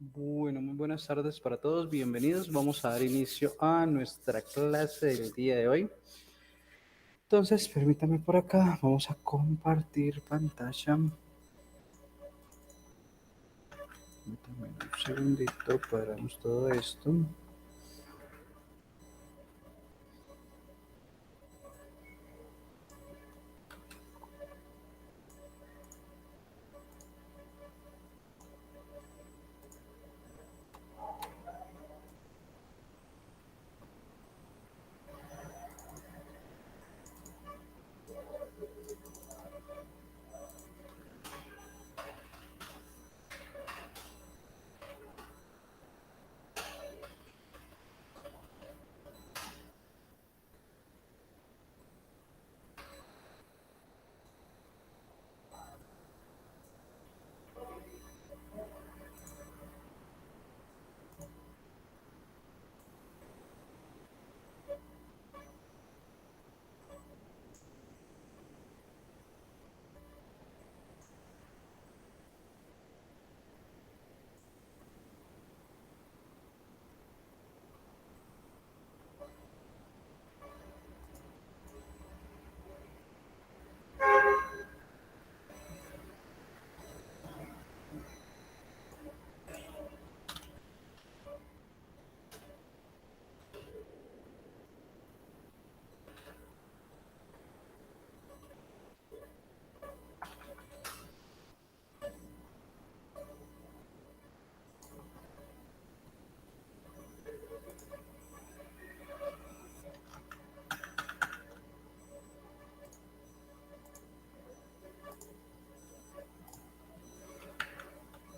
Bueno, muy buenas tardes para todos, bienvenidos. Vamos a dar inicio a nuestra clase del día de hoy. Entonces, permítame por acá, vamos a compartir pantalla. Permítame un segundito, cuadramos todo esto.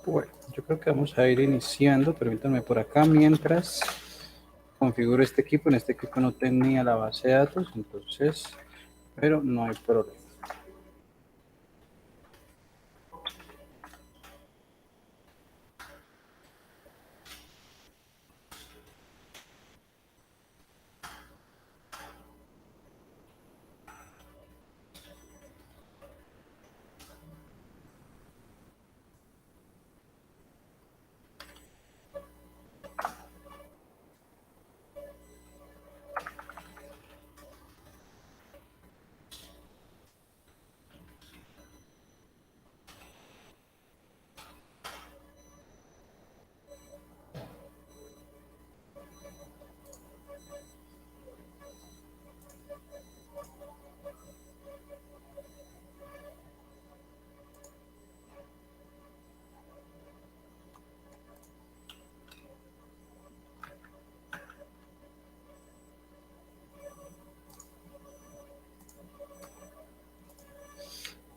Bueno, yo creo que vamos a ir iniciando, permítanme por acá mientras configuro este equipo. En este equipo no tenía la base de datos, entonces, pero no hay problema.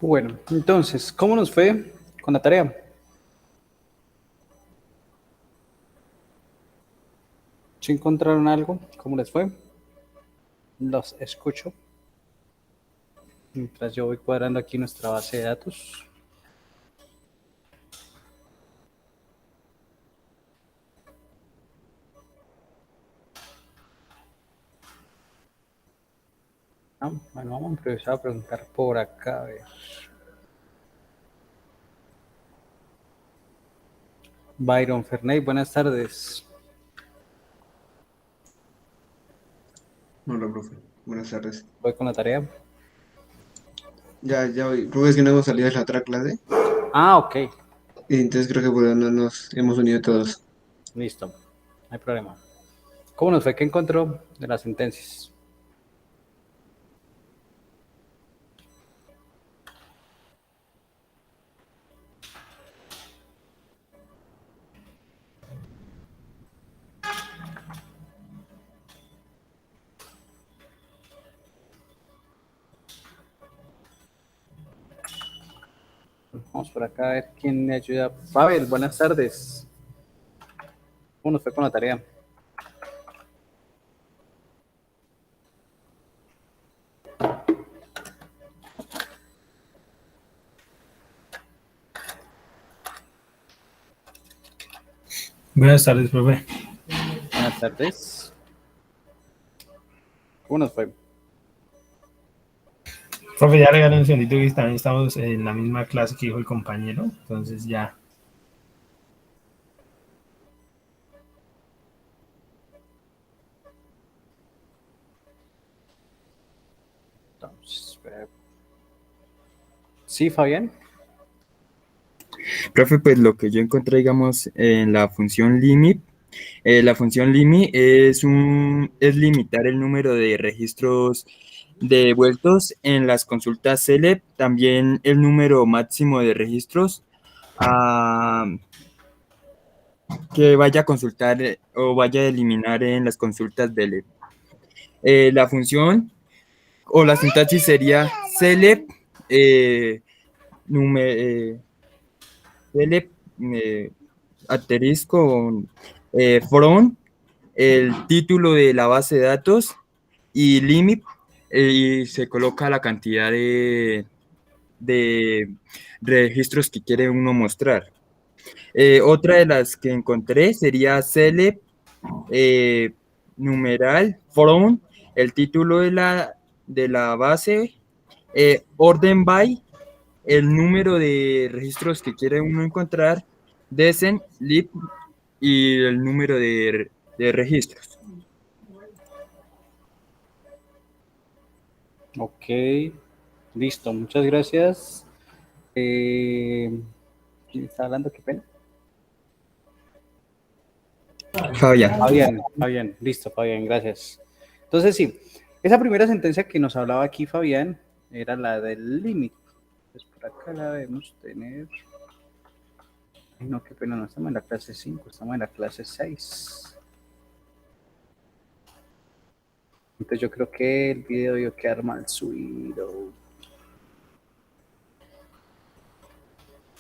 Bueno, entonces, ¿cómo nos fue con la tarea? ¿Se encontraron algo? ¿Cómo les fue? Los escucho mientras yo voy cuadrando aquí nuestra base de datos. Bueno, vamos a empezar a preguntar por acá. A ver. Byron Ferney, buenas tardes. Hola, profe. Buenas tardes. Voy con la tarea. Ya hoy, profe, es que no hemos salido de la otra clase Ah, ok. y entonces creo que por eso no nos hemos unido todos. Listo. No hay problema. ¿Cómo nos fue? ¿Qué encontró de las sentencias? Vamos por acá a ver quién me ayuda. Pavel, buenas tardes. ¿Cómo nos fue con la tarea? Buenas tardes, profe. Buenas tardes. ¿Cómo nos fue? Profe, ya regalé un segundito que también estamos en la misma clase que dijo el compañero, entonces ya. Sí, Fabián. Profe, pues lo que yo encontré, digamos, en la función limit, la función limit es limitar el número de registros devueltos en las consultas CELEB, también el número máximo de registros a, que vaya a consultar o vaya a eliminar en las consultas DELEB. La función o la sintaxis sería CELEB, número, CELEB, asterisco, from, el título de la base de datos y limit, y se coloca la cantidad de registros que quiere uno mostrar. Otra de las que encontré sería select, numeral, from, el título de la base, orden by, el número de registros que quiere uno encontrar, desen, lib y el número de registros. Ok, listo, muchas gracias. ¿Quién está hablando? Qué pena. Fabián. Fabián, listo, Fabián, gracias. Entonces, sí, esa primera sentencia que nos hablaba aquí Fabián era la del límite. Pues por acá la debemos tener. Ay, no, qué pena, no estamos en la clase 5, estamos en la clase 6. Entonces yo creo que el video debió quedar mal subido.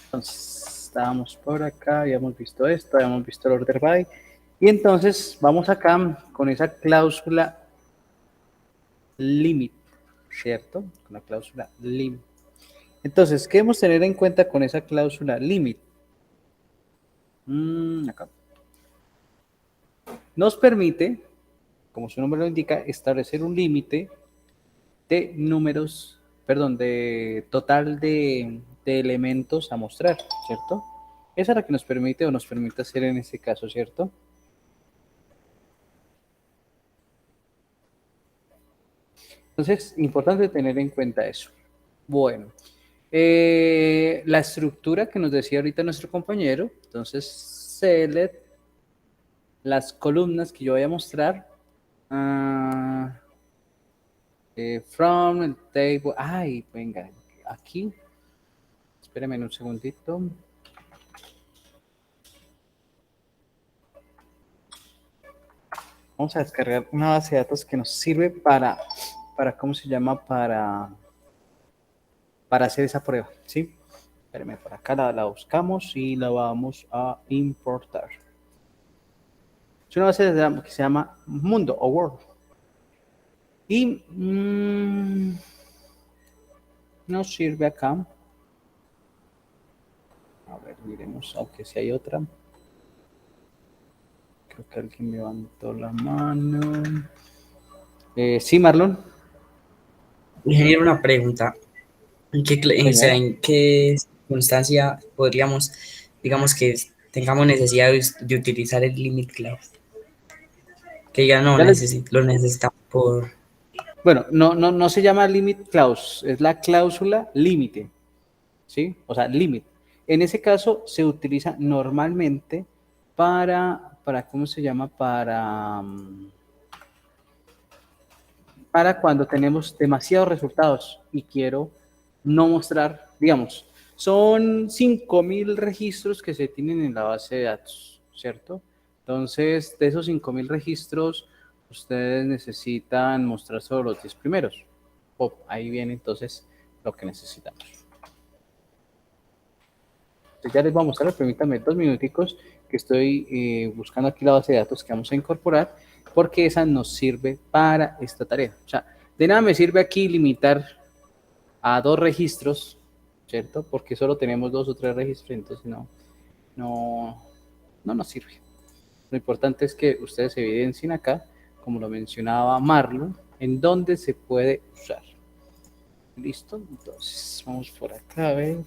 Entonces, estábamos por acá, habíamos visto esto, habíamos visto el order by. Y entonces vamos acá con esa cláusula limit, ¿cierto? Con la cláusula limit. Entonces, ¿qué debemos tener en cuenta con esa cláusula limit? Acá. Nos permite, como su nombre lo indica, establecer un límite de números, perdón, de total de elementos a mostrar, ¿cierto? Esa es la que nos permite o nos permite hacer en este caso, ¿cierto? Entonces, importante tener en cuenta eso. Bueno, la estructura que nos decía ahorita nuestro compañero, entonces, select las columnas que yo voy a mostrar. From el table. Ay, venga, aquí. Espérenme un segundito. Vamos a descargar una base de datos que nos sirve para ¿cómo se llama? Para hacer esa prueba, ¿sí? Espérenme, por acá la buscamos y la vamos a importar. Es una base de datos que se llama Mundo o World. Y nos sirve acá. A ver, miremos, aunque si hay otra. Creo que alguien levantó la mano. Sí, Marlon. Ingeniero, una pregunta. O sea, Señor. ¿en qué circunstancia podríamos, digamos que tengamos necesidad de utilizar el limit clause? Que ya no Ya les- lo necesitamos por... Bueno, no se llama limit clause, es la cláusula límite, ¿sí? O sea, limit. En ese caso se utiliza normalmente ¿cómo se llama? Para cuando tenemos demasiados resultados y quiero no mostrar, digamos, son 5.000 registros que se tienen en la base de datos, ¿cierto? Entonces, de esos 5.000 registros, ustedes necesitan mostrar solo los 10 primeros. Ahí viene entonces lo que necesitamos. Entonces, ya les voy a mostrar, permítanme 2 minuticos que estoy buscando aquí la base de datos que vamos a incorporar, porque esa nos sirve para esta tarea. O sea, de nada me sirve aquí limitar a 2 registros, ¿cierto? Porque solo tenemos 2 o 3 registros, entonces no nos sirve. Lo importante es que ustedes evidencien acá, como lo mencionaba Marlon, en dónde se puede usar. ¿Listo? Entonces, vamos por acá a ver.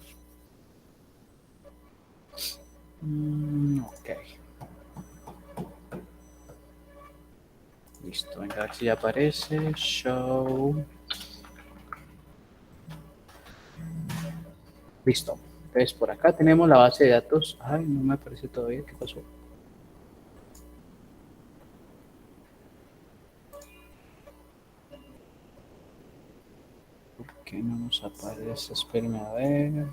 Ok. Listo, venga, a ver si ya aparece. Show. Listo. Entonces, por acá tenemos la base de datos. Ay, no me aparece todavía. ¿Qué pasó? ¿Por qué no nos aparece? Espérenme a ver.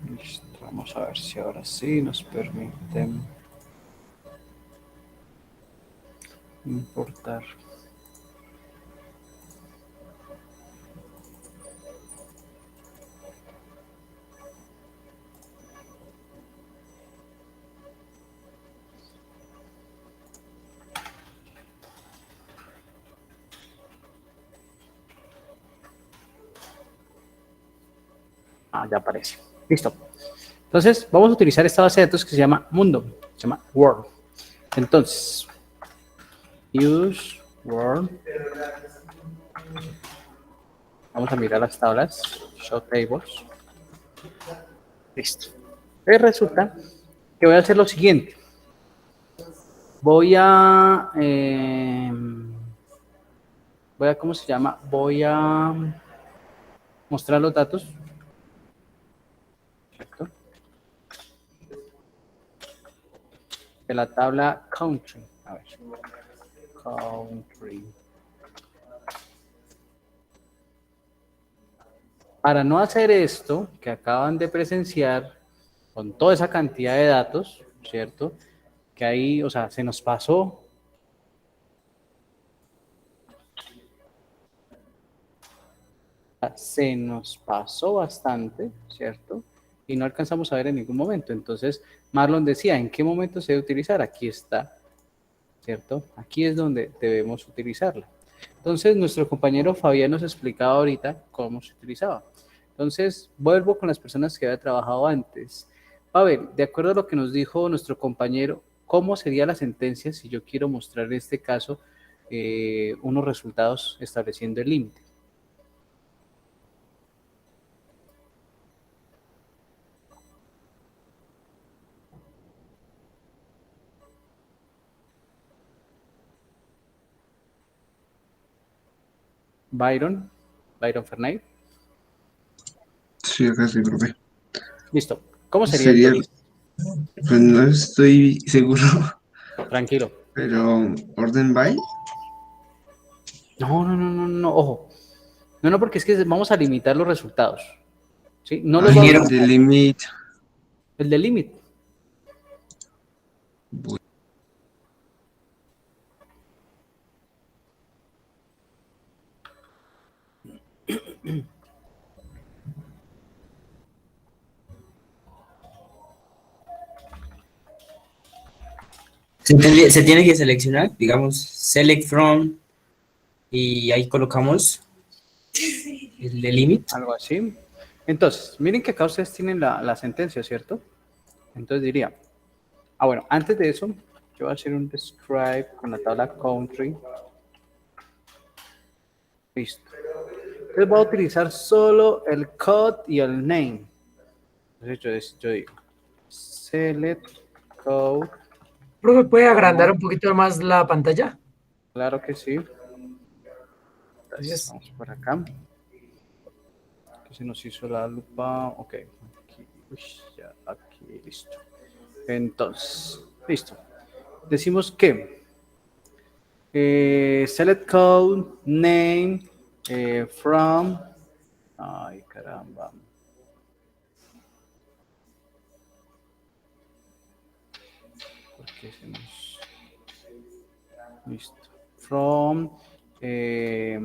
Listo. Vamos a ver si ahora sí nos permiten importar. Ah, ya aparece. Listo. Entonces, vamos a utilizar esta base de datos que se llama Mundo, se llama World. Entonces, use World. Vamos a mirar las tablas, show tables. Listo. Entonces resulta que voy a hacer lo siguiente. Voy a, ¿cómo se llama? Voy a mostrar los datos. Perfecto. De la tabla country. A ver. Country. Para no hacer esto que acaban de presenciar con toda esa cantidad de datos, ¿cierto? Que ahí, o sea, se nos pasó. Se nos pasó bastante, ¿cierto? Y no alcanzamos a ver en ningún momento. Entonces, Marlon decía, ¿en qué momento se debe utilizar? Aquí está, ¿cierto? Aquí es donde debemos utilizarla. Entonces, nuestro compañero Fabián nos explicaba ahorita cómo se utilizaba. Entonces, vuelvo con las personas que había trabajado antes. Pavel, de acuerdo a lo que nos dijo nuestro compañero, ¿cómo sería la sentencia si yo quiero mostrar en este caso unos resultados estableciendo el límite? Byron Fernay. Sí, acá sí, profe. Listo. ¿Cómo sería Sería, entonces? pues no estoy seguro, Tranquilo. pero orden by. No, ojo. No, porque es que vamos a limitar los resultados. ¿Sí? No los vamos Ay, Ingeniero, a... de limit. El del límite. se tiene que seleccionar, digamos, select from, y ahí colocamos el de limit. Algo así. Entonces, miren que acá ustedes tienen la sentencia, ¿cierto? Entonces diría, bueno, antes de eso, yo voy a hacer un describe con la tabla country. Listo. Entonces voy a utilizar solo el code y el name. Entonces yo digo, select code. Profe, ¿puede agrandar un poquito más la pantalla? Claro que sí. Entonces, Gracias. vamos por acá. Que se nos hizo la lupa. Ok. Aquí, ya aquí, listo. Entonces, listo. Decimos que select code, name, from. Ay, caramba. ¿Por qué se nos... Listo. From. Ay.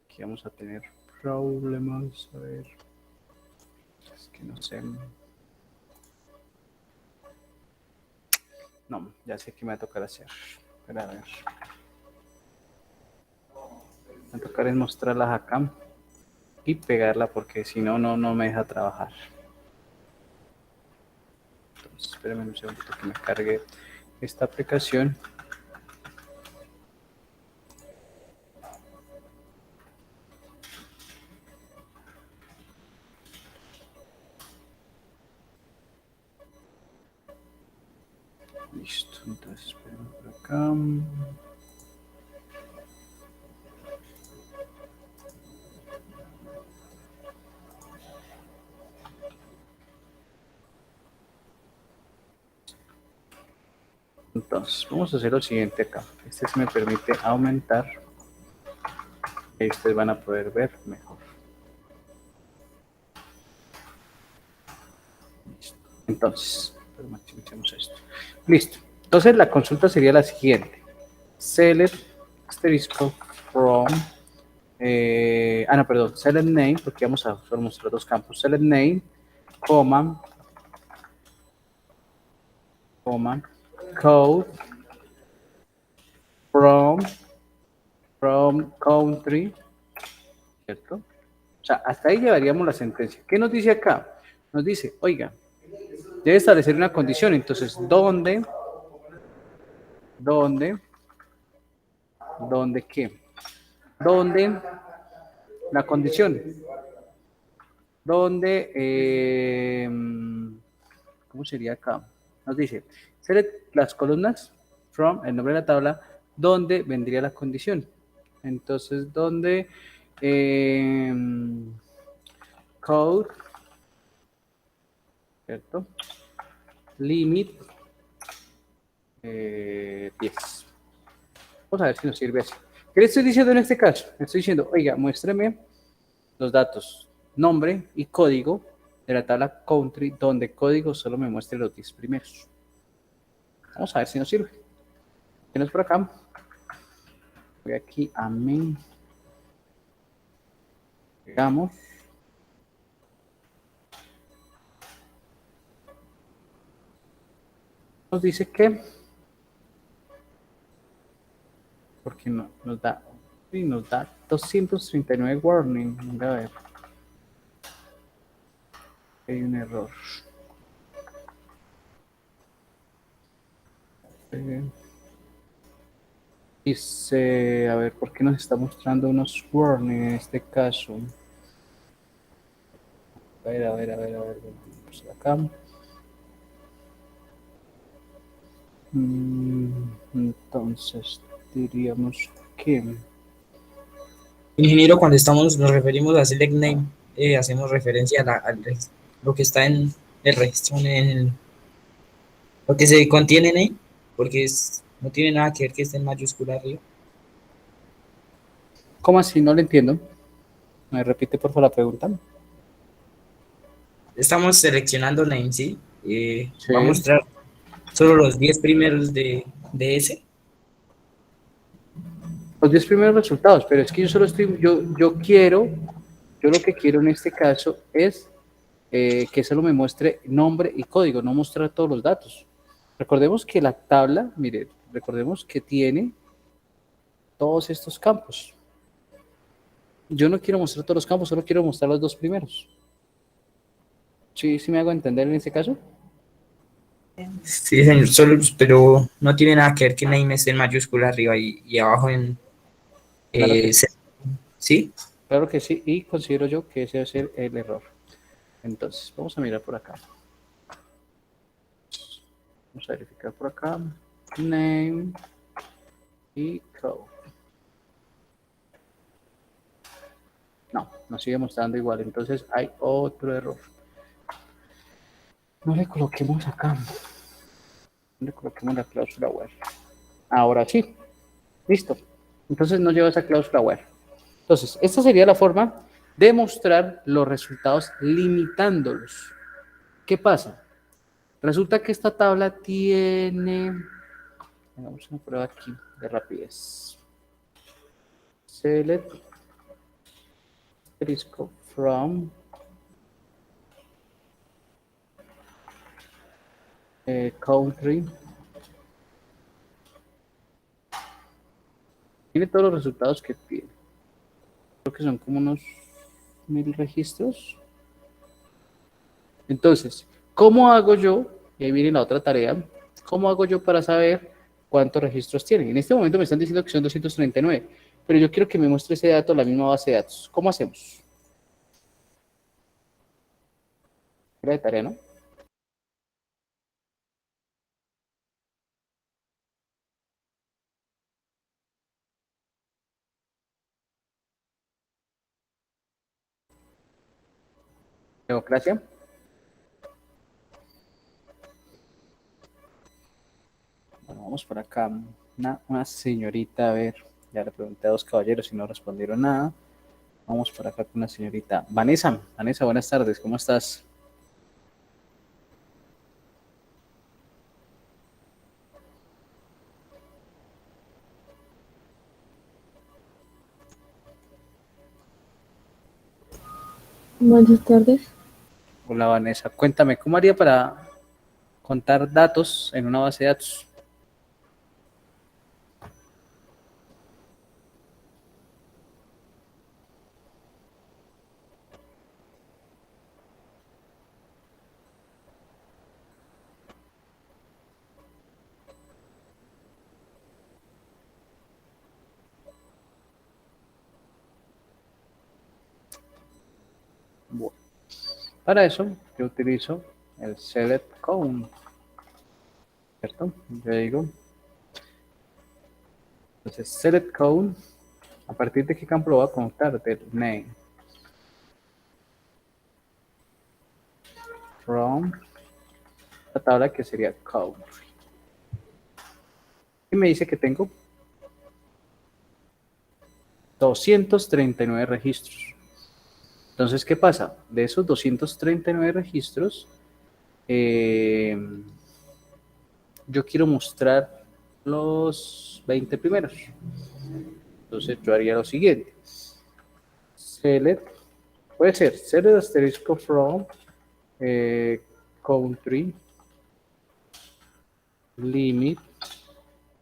Aquí vamos a tener problemas. A ver. Es que no sé. No, ya sé que me va a tocar hacer. Espera, a ver. Me va a tocar es mostrarlas acá y pegarla porque si no, no me deja trabajar. Entonces, espérenme un segundito que me cargue esta aplicación. Listo, entonces espérenme por acá. Entonces, vamos a hacer lo siguiente acá. Este sí me permite aumentar. Y ustedes van a poder ver mejor. Listo. Entonces, pero maximicemos esto. Listo. Entonces, la consulta sería la siguiente. Select asterisco from. No, perdón. Select name, porque vamos a solo mostrar dos campos. Select name, coma, code from country, ¿cierto? O sea, hasta ahí llevaríamos la sentencia. ¿Qué nos dice acá? Nos dice, oiga, debe establecer una condición. Entonces, ¿dónde qué? ¿Dónde la condición? ¿Dónde, cómo sería acá? Nos dice, select las columnas from, el nombre de la tabla, ¿dónde vendría la condición? Entonces, ¿dónde code, ¿cierto? Limit 10. Vamos a ver si nos sirve así. ¿Qué le estoy diciendo en este caso? Le estoy diciendo, oiga, muéstreme los datos, nombre y código de la tabla country, donde código solo me muestre los 10 primeros. Vamos a ver si nos sirve. Tienes por acá. Voy aquí a main. Pegamos. Nos dice que, porque no, nos da 239 warning. A ver. Hay un error. Dice, a ver, ¿por qué nos está mostrando unos warning en este caso? A ver, vamos acá. Entonces, diríamos que... Ingeniero, cuando nos referimos a select name, hacemos referencia lo que está en el registro, lo que se contiene en él, porque no tiene nada que ver que esté en mayúscula arriba. ¿Cómo así? No lo entiendo. ¿Me repite por favor la pregunta? Estamos seleccionando name, ¿sí? Sí. Va a mostrar solo los 10 primeros de ese. Los 10 primeros resultados, pero es que yo solo estoy, yo lo que quiero en este caso es que solo me muestre nombre y código, no mostrar todos los datos. Recordemos que la tabla, mire, recordemos que tiene todos estos campos. Yo no quiero mostrar todos los campos, solo quiero mostrar los dos primeros. ¿Sí me hago entender en este caso? Sí, señor, pero no tiene nada que ver que name esté en mayúscula arriba y abajo en... Claro que sí. ¿Sí? Claro que sí, y considero yo que ese va a ser el error. Entonces, vamos a mirar por acá. Vamos a verificar por acá. Name y code. No, nos sigue mostrando igual. Entonces hay otro error. No le coloquemos acá. No le coloquemos la cláusula where. Ahora sí. Listo. Entonces no lleva esa cláusula where. Entonces, esta sería la forma de mostrar los resultados limitándolos. ¿Qué pasa? Resulta que esta tabla tiene... Hagamos una prueba aquí de rapidez. Select asterisco from country Mire todos los resultados que tiene. Creo que son como unos 1000 registros. Entonces, ¿cómo hago yo? Y ahí viene la otra tarea. ¿Cómo hago yo para saber cuántos registros tiene? En este momento me están diciendo que son 239, pero yo quiero que me muestre ese dato en la misma base de datos. ¿Cómo hacemos? Era de tarea, ¿no? Democracia. Bueno, vamos por acá. Una señorita, a ver, ya le pregunté a dos caballeros y no respondieron nada. Vamos por acá con una señorita. Vanessa, Vanessa, buenas tardes, ¿cómo estás? Buenas tardes. Hola Vanessa, cuéntame, ¿cómo haría para contar datos en una base de datos? Bueno, para eso yo utilizo el select count, ¿cierto? Yo digo, entonces select count, ¿a partir de qué campo lo voy a contar? Del name. From la tabla que sería country. Y me dice que tengo 239 registros. Entonces, ¿qué pasa? De esos 239 registros, yo quiero mostrar los 20 primeros. Entonces, yo haría lo siguiente. Select, puede ser select asterisco from country limit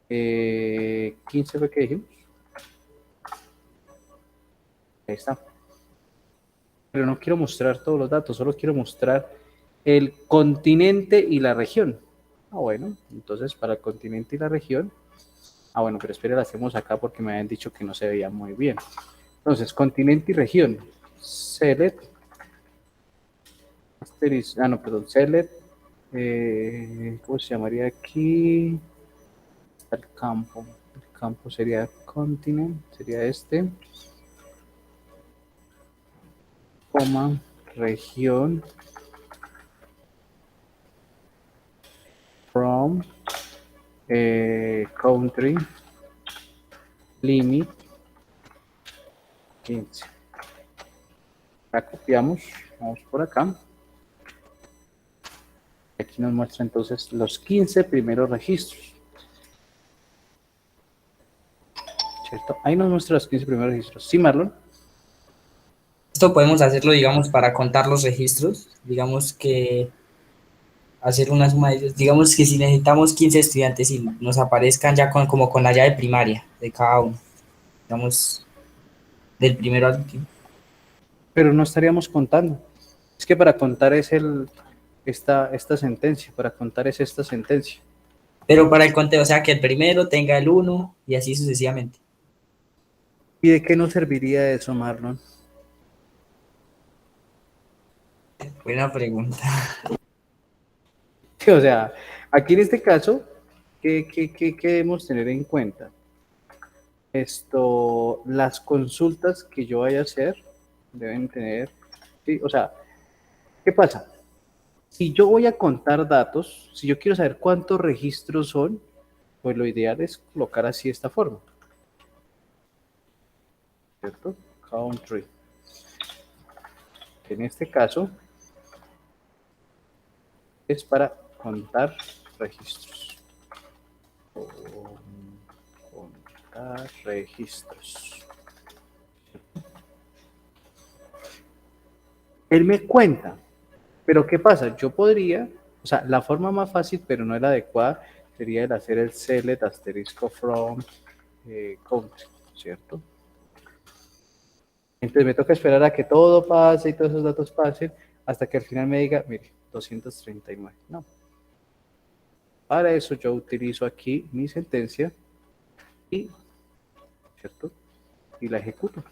15 fue que dijimos. Ahí está. Pero no quiero mostrar todos los datos, solo quiero mostrar el continente y la región. Ah, bueno, entonces para el continente y la región. Ah, bueno, pero espera, lo hacemos acá porque me habían dicho que no se veía muy bien. Entonces, continente y región. Select. No, perdón, select. ¿Cómo se llamaría aquí? El campo. El campo sería continent, sería este. Coma, región. From country limit 15. La copiamos, vamos por acá. Aquí nos muestra entonces los 15 primeros registros. ¿Cierto? Ahí nos muestra los 15 primeros registros. ¿Sí, Marlon? Esto podemos hacerlo, digamos, para contar los registros. Digamos que hacer una suma de ellos. Digamos que si necesitamos 15 estudiantes y nos aparezcan ya como con la llave primaria de cada uno. Digamos, del primero al último. Pero no estaríamos contando. Es que para contar es esta sentencia. Para contar es esta sentencia. Pero para el conteo, o sea, que el primero tenga el 1 y así sucesivamente. ¿Y de qué nos serviría eso, Marlon? Buena pregunta. Sí, o sea, aquí en este caso, ¿qué debemos tener en cuenta? Las consultas que yo vaya a hacer deben tener, ¿sí? O sea, ¿qué pasa? Si yo voy a contar datos, si yo quiero saber cuántos registros son, pues lo ideal es colocar así de esta forma. ¿Cierto? Country. En este caso, es para contar registros. Contar registros. Él me cuenta, pero ¿qué pasa? Yo podría, o sea, la forma más fácil, pero no es la adecuada, sería el hacer el select asterisco from country. ¿cierto? Entonces me toca esperar a que todo pase y todos esos datos pasen hasta que al final me diga, mire, 239. No. Para eso yo utilizo aquí mi sentencia y, ¿cierto? Y la ejecuto.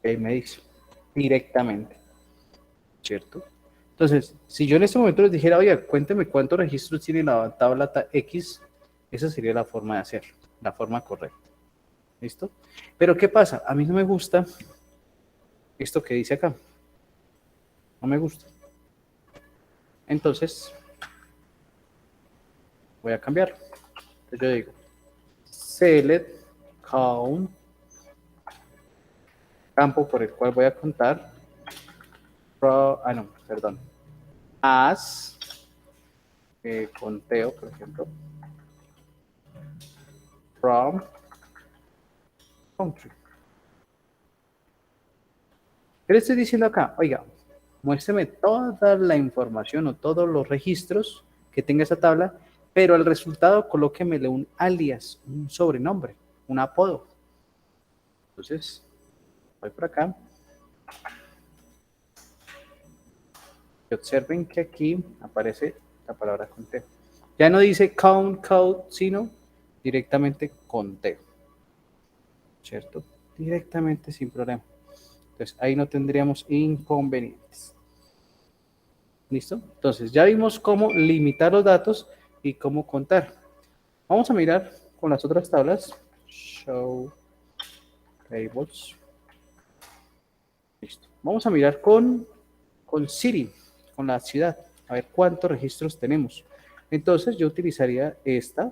Y me dice directamente, ¿cierto? Entonces, si yo en este momento les dijera, oye, cuénteme cuántos registros tiene la tabla X, esa sería la forma de hacerlo, la forma correcta. ¿Listo? Pero ¿qué pasa? A mí no me gusta esto que dice acá. No me gusta. Entonces, voy a cambiar. Entonces yo digo, select count, campo por el cual voy a contar, as, conteo, por ejemplo, from country. ¿Qué le estoy diciendo acá? Oiga, muéstreme toda la información o todos los registros que tenga esa tabla, pero al resultado colóquemele un alias, un sobrenombre, un apodo. Entonces, voy por acá. Y observen que aquí aparece la palabra conteo. Ya no dice count, sino directamente conteo. ¿Cierto? Directamente sin problema. Entonces, ahí no tendríamos inconvenientes. ¿Listo? Entonces, ya vimos cómo limitar los datos y cómo contar. Vamos a mirar con las otras tablas. Show tables. Listo. Vamos a mirar con city, con la ciudad. A ver cuántos registros tenemos. Entonces, yo utilizaría esta.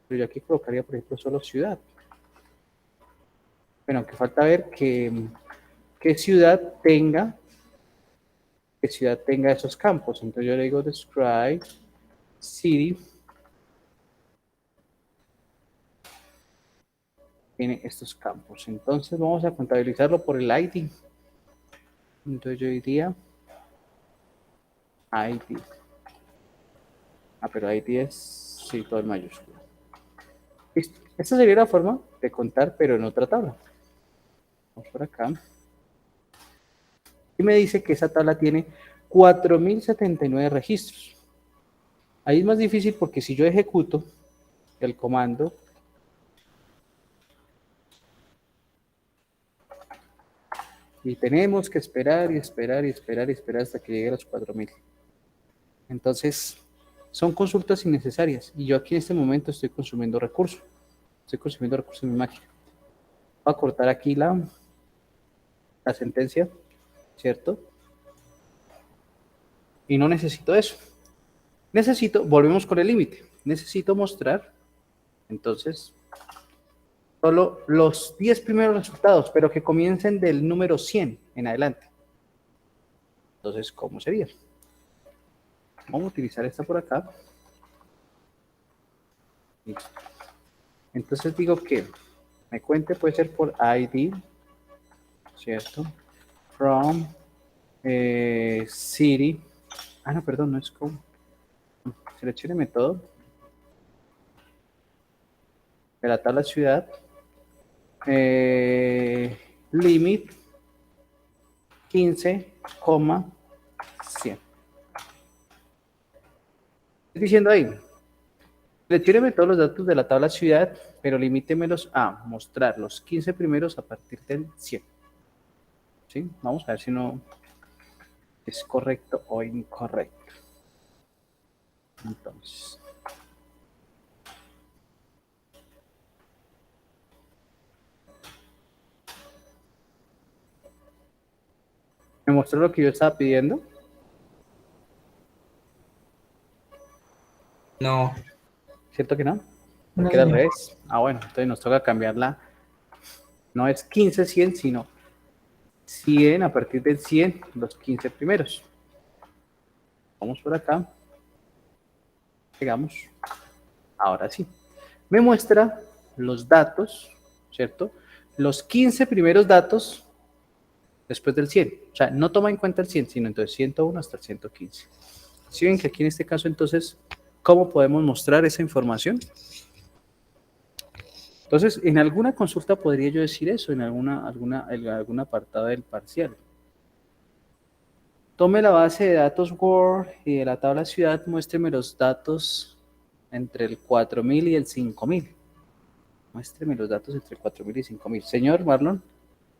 Pero yo aquí colocaría, por ejemplo, solo ciudad. Bueno, aunque falta ver qué ciudad tenga esos campos. Entonces yo le digo describe city. Tiene estos campos. Entonces vamos a contabilizarlo por el ID. Entonces yo diría ID. Pero ID es, sí, todo en mayúscula. Listo. Esta sería la forma de contar, pero en otra tabla. Vamos por acá. Y me dice que esa tabla tiene 4079 registros. Ahí es más difícil porque si yo ejecuto el comando y tenemos que esperar y esperar y esperar y esperar hasta que llegue a los 4000. Entonces, son consultas innecesarias y yo aquí en este momento estoy consumiendo recursos. Estoy consumiendo recursos en mi máquina. Voy a cortar aquí la sentencia, ¿cierto? Y no necesito eso. Volvemos con el límite. Necesito mostrar, entonces, solo los 10 primeros resultados, pero que comiencen del número 100 en adelante. Entonces, ¿cómo sería? Vamos a utilizar esta por acá. Listo. Entonces digo que me cuente puede ser por ID, ¿cierto? From city. No, perdón, no es como. Seleccióneme todo. De la tabla ciudad. Limit 15,100. Estoy diciendo ahí. Seleccióneme todos los datos de la tabla ciudad, pero limítemelos a mostrar los 15 primeros a partir del 100. ¿Sí? Vamos a ver si no es correcto o incorrecto. Entonces. ¿Me mostró lo que yo estaba pidiendo? No. ¿Cierto que no? Porque era al revés. Bueno, entonces nos toca cambiarla. No es 15, 100, sino 100 a partir del 100, los 15 primeros. Vamos por acá. Llegamos. Ahora sí. Me muestra los datos, ¿cierto? Los 15 primeros datos después del 100. O sea, no toma en cuenta el 100, sino entonces 101 hasta el 115. Si ven que aquí en este caso, entonces, ¿cómo podemos mostrar esa información? Entonces, en alguna consulta podría yo decir eso, en algún apartado del parcial. Tome la base de datos Word y de la tabla ciudad, muéstreme los datos entre el 4000 y el 5000. Muéstreme los datos entre 4000 y 5000. Señor Marlon.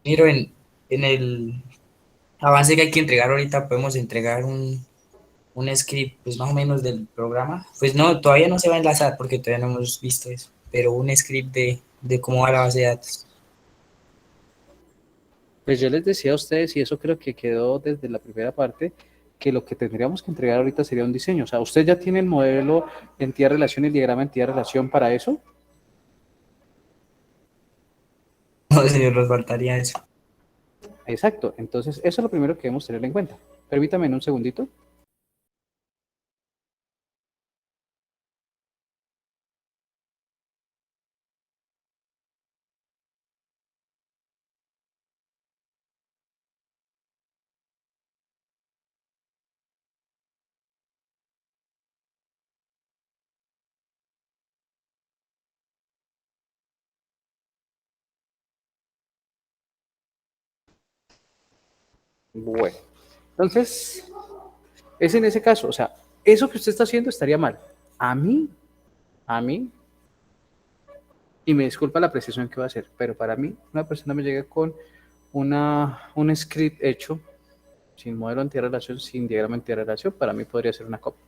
Miro en el avance que hay que entregar ahorita, podemos entregar un script, pues más o menos del programa. Pues no, todavía no se va a enlazar porque todavía no hemos visto eso, pero un script de cómo va la base de datos. Pues yo les decía a ustedes, y eso creo que quedó desde la primera parte, que lo que tendríamos que entregar ahorita sería un diseño. O sea, ¿usted ya tiene el modelo entidad-relación y el diagrama entidad-relación para eso? No, señor, nos faltaría eso. Exacto. Entonces, eso es lo primero que debemos tener en cuenta. Permítame en un segundito. Bueno, entonces, es en ese caso. O sea, eso que usted está haciendo estaría mal. A mí, y me disculpa la precisión que va a hacer, pero para mí, una persona me llega con un script hecho, sin modelo entidad-relación, sin diagrama entidad-relación, para mí podría ser una copia.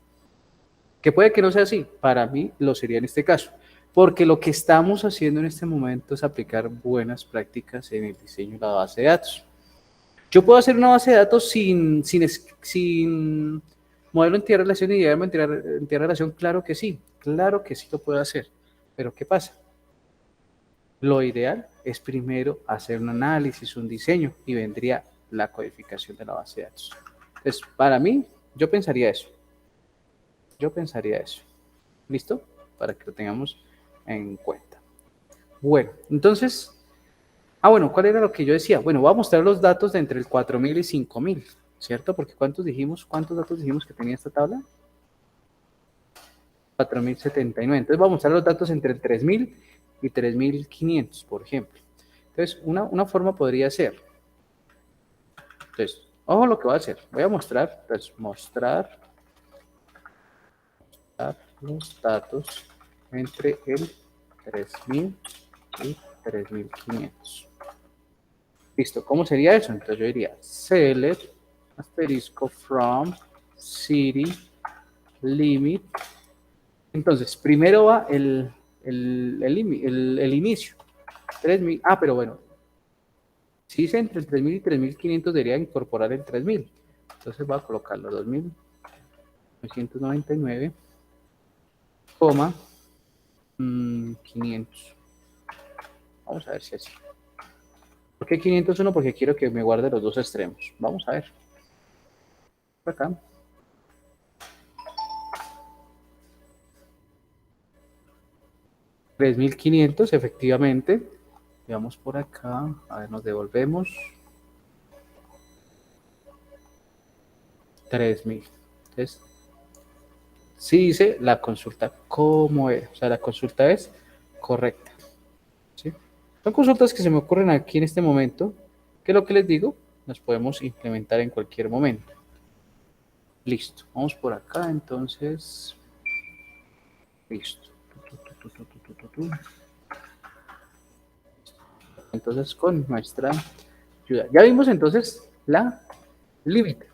Que puede que no sea así, para mí lo sería en este caso, porque lo que estamos haciendo en este momento es aplicar buenas prácticas en el diseño de la base de datos. Yo puedo hacer una base de datos sin modelo entidad-relación y diagrama entidad-relación, claro que sí lo puedo hacer, pero ¿qué pasa? Lo ideal es primero hacer un análisis, un diseño, y vendría la codificación de la base de datos. Entonces, para mí, yo pensaría eso. ¿Listo? Para que lo tengamos en cuenta. Bueno, entonces, bueno, ¿cuál era lo que yo decía? Bueno, voy a mostrar los datos de entre el 4000 y 5000, ¿cierto? Porque ¿cuántos datos dijimos que tenía esta tabla? 4079. Entonces, vamos a mostrar los datos entre el 3000 y 3500, por ejemplo. Entonces, una forma podría ser. Entonces, ojo lo que voy a hacer. Voy a mostrar, entonces, mostrar los datos entre el 3000 y 3500. Listo, ¿cómo sería eso? Entonces yo diría select asterisco from city limit. Entonces, primero va el inicio. 3000. Pero bueno, si es entre el 3000 y 3500, debería incorporar el 3000. Entonces voy a colocarlo 2999, 500. Vamos a ver si así. ¿Por qué 501? Porque quiero que me guarde los dos extremos. Vamos a ver. Por acá. $3,500, efectivamente. Veamos por acá. A ver, nos devolvemos. 3,000. Entonces, sí dice la consulta como es. O sea, la consulta es correcta. ¿Sí? Son consultas que se me ocurren aquí en este momento, que lo que les digo, las podemos implementar en cualquier momento. Listo. Vamos por acá, entonces. Listo. Entonces, con nuestra ayuda. Ya vimos entonces la límite.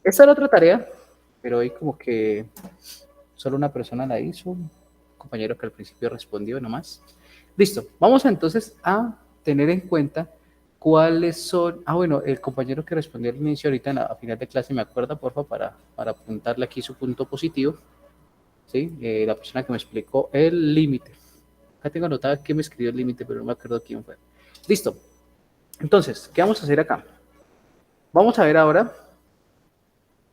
Esta era otra tarea, pero hoy como que solo una persona la hizo, un compañero que al principio respondió nomás. Listo, vamos entonces a tener en cuenta cuáles son... bueno, el compañero que respondió al inicio, ahorita a final de clase me acuerda, porfa, para apuntarle aquí su punto positivo. ¿Sí? La persona que me explicó el límite. Acá tengo anotado quién me escribió el límite, pero no me acuerdo quién fue. Listo. Entonces, ¿qué vamos a hacer acá? Vamos a ver ahora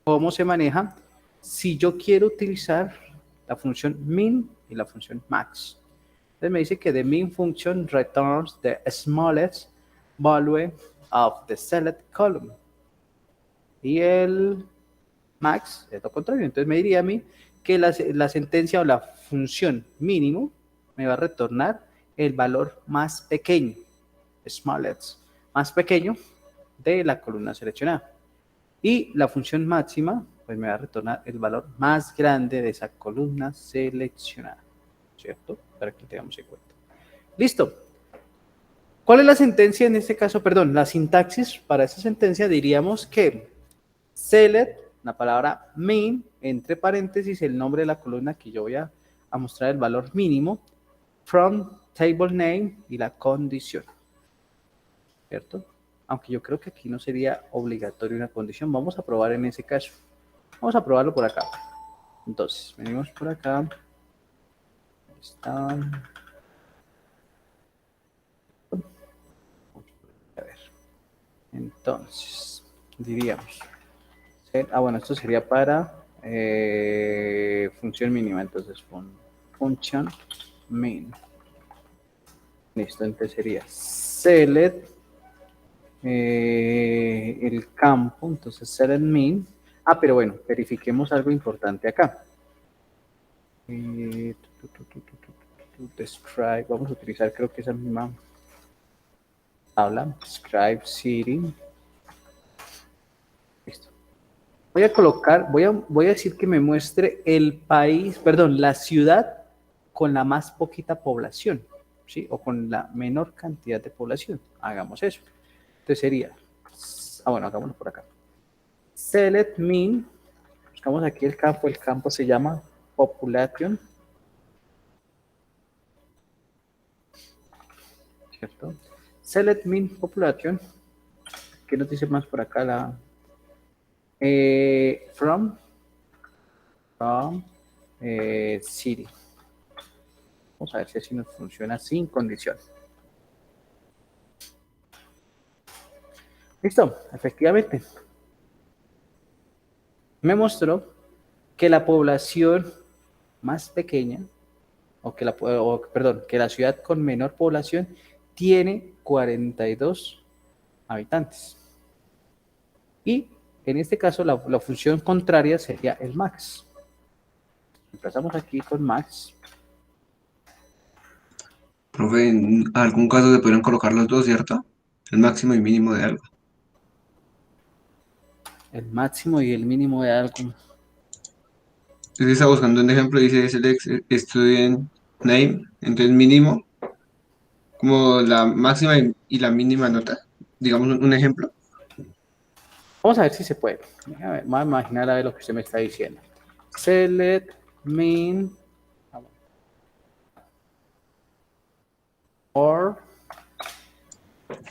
cómo se maneja si yo quiero utilizar la función min y la función max. Entonces me dice que the min function returns the smallest value of the select column. Y el max es lo contrario. Entonces me diría a mí que la sentencia o la función mínimo me va a retornar el valor más pequeño, smallest, más pequeño de la columna seleccionada. Y la función máxima, pues me va a retornar el valor más grande de esa columna seleccionada, ¿cierto? Para que lo tengamos en cuenta. Listo. ¿Cuál es la sentencia en este caso? Perdón, la sintaxis para esa sentencia diríamos que select, la palabra min, entre paréntesis, el nombre de la columna que yo voy a mostrar el valor mínimo, from table name y la condición, ¿cierto? Aunque yo creo que aquí no sería obligatorio una condición. Vamos a probar en ese caso. Vamos a probarlo por acá. Entonces, venimos por acá. Ahí está. A ver. Entonces, diríamos. Bueno, esto sería para función mínima. Entonces, function min. Listo, entonces sería select el campo, entonces select min. Pero bueno, verifiquemos algo importante acá. Describe, vamos a utilizar creo que esa misma tabla, describe city. Listo. Voy a colocar, voy a decir que me muestre el país, perdón, la ciudad con la más poquita población, ¿sí? O con la menor cantidad de población. Hagamos eso. Entonces sería, bueno, hagámoslo por acá. Select min, buscamos aquí el campo se llama population, ¿cierto? Select min population, ¿qué nos dice más por acá? From city. Vamos a ver si así nos funciona sin condición. Listo, efectivamente. Me mostró que la población más pequeña, que la ciudad con menor población tiene 42 habitantes. Y en este caso la función contraria sería el max. Empezamos aquí con max. Profe, en algún caso se podrían colocar los dos, ¿cierto? El máximo y mínimo de algo. El máximo y el mínimo de algo. Usted está buscando un ejemplo, dice select student name, entonces mínimo, como la máxima y la mínima nota. Digamos un ejemplo. Vamos a ver si se puede. Vamos a imaginar a ver lo que usted me está diciendo. Select min or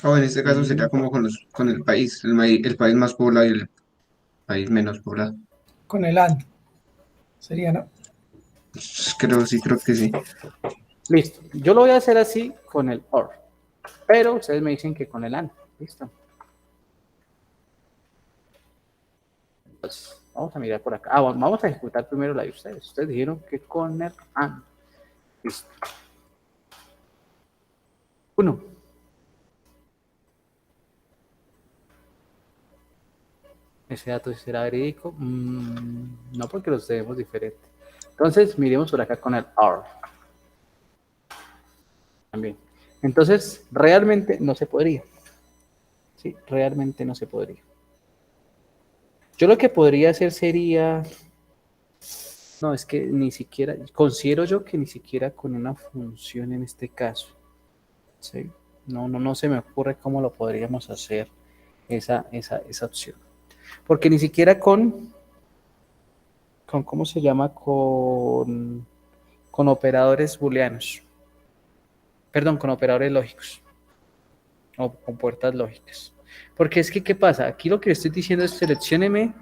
O en este caso sería como con el país, el país más poblado y el país menos poblado. Con el AND. Sería, ¿no? Creo que sí. listo. Yo lo voy a hacer así con el or. Pero ustedes me dicen que con el and. Listo. Entonces, vamos a mirar por acá. Bueno, vamos a ejecutar primero la de ustedes. Ustedes dijeron que con el and. Listo. 1. ¿Ese dato será verídico? No, porque los tenemos diferentes. Entonces, miremos por acá con el or. También. Entonces, realmente no se podría. Sí, realmente no se podría. Yo lo que podría hacer sería... No, es que ni siquiera... Considero yo que ni siquiera con una función en este caso. ¿Sí? No se me ocurre cómo lo podríamos hacer esa opción. Porque ni siquiera con ¿cómo se llama? Con operadores booleanos. Perdón, con operadores lógicos. O con puertas lógicas. Porque es que, ¿qué pasa? Aquí lo que estoy diciendo es seleccióneme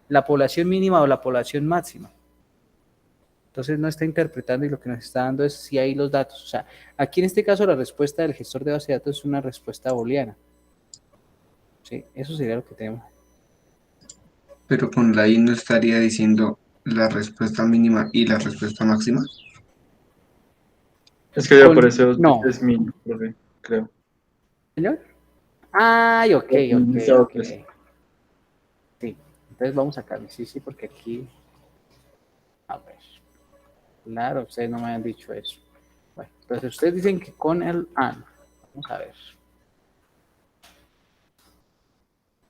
la población mínima o la población máxima. Entonces no está interpretando y lo que nos está dando es si hay los datos. O sea, aquí en este caso la respuesta del gestor de base de datos es una respuesta booleana. Sí, eso sería lo que tenemos. Pero con la I no estaría diciendo la respuesta mínima y la respuesta máxima. Es que ya Con- aparece dos no. veces mínimo, profe, creo. ¿Señor? Ay, ok. Sí, entonces vamos acá. Sí, porque aquí... A ver. Claro, ustedes no me han dicho eso. Bueno, entonces ustedes dicen que con el and. Vamos a ver.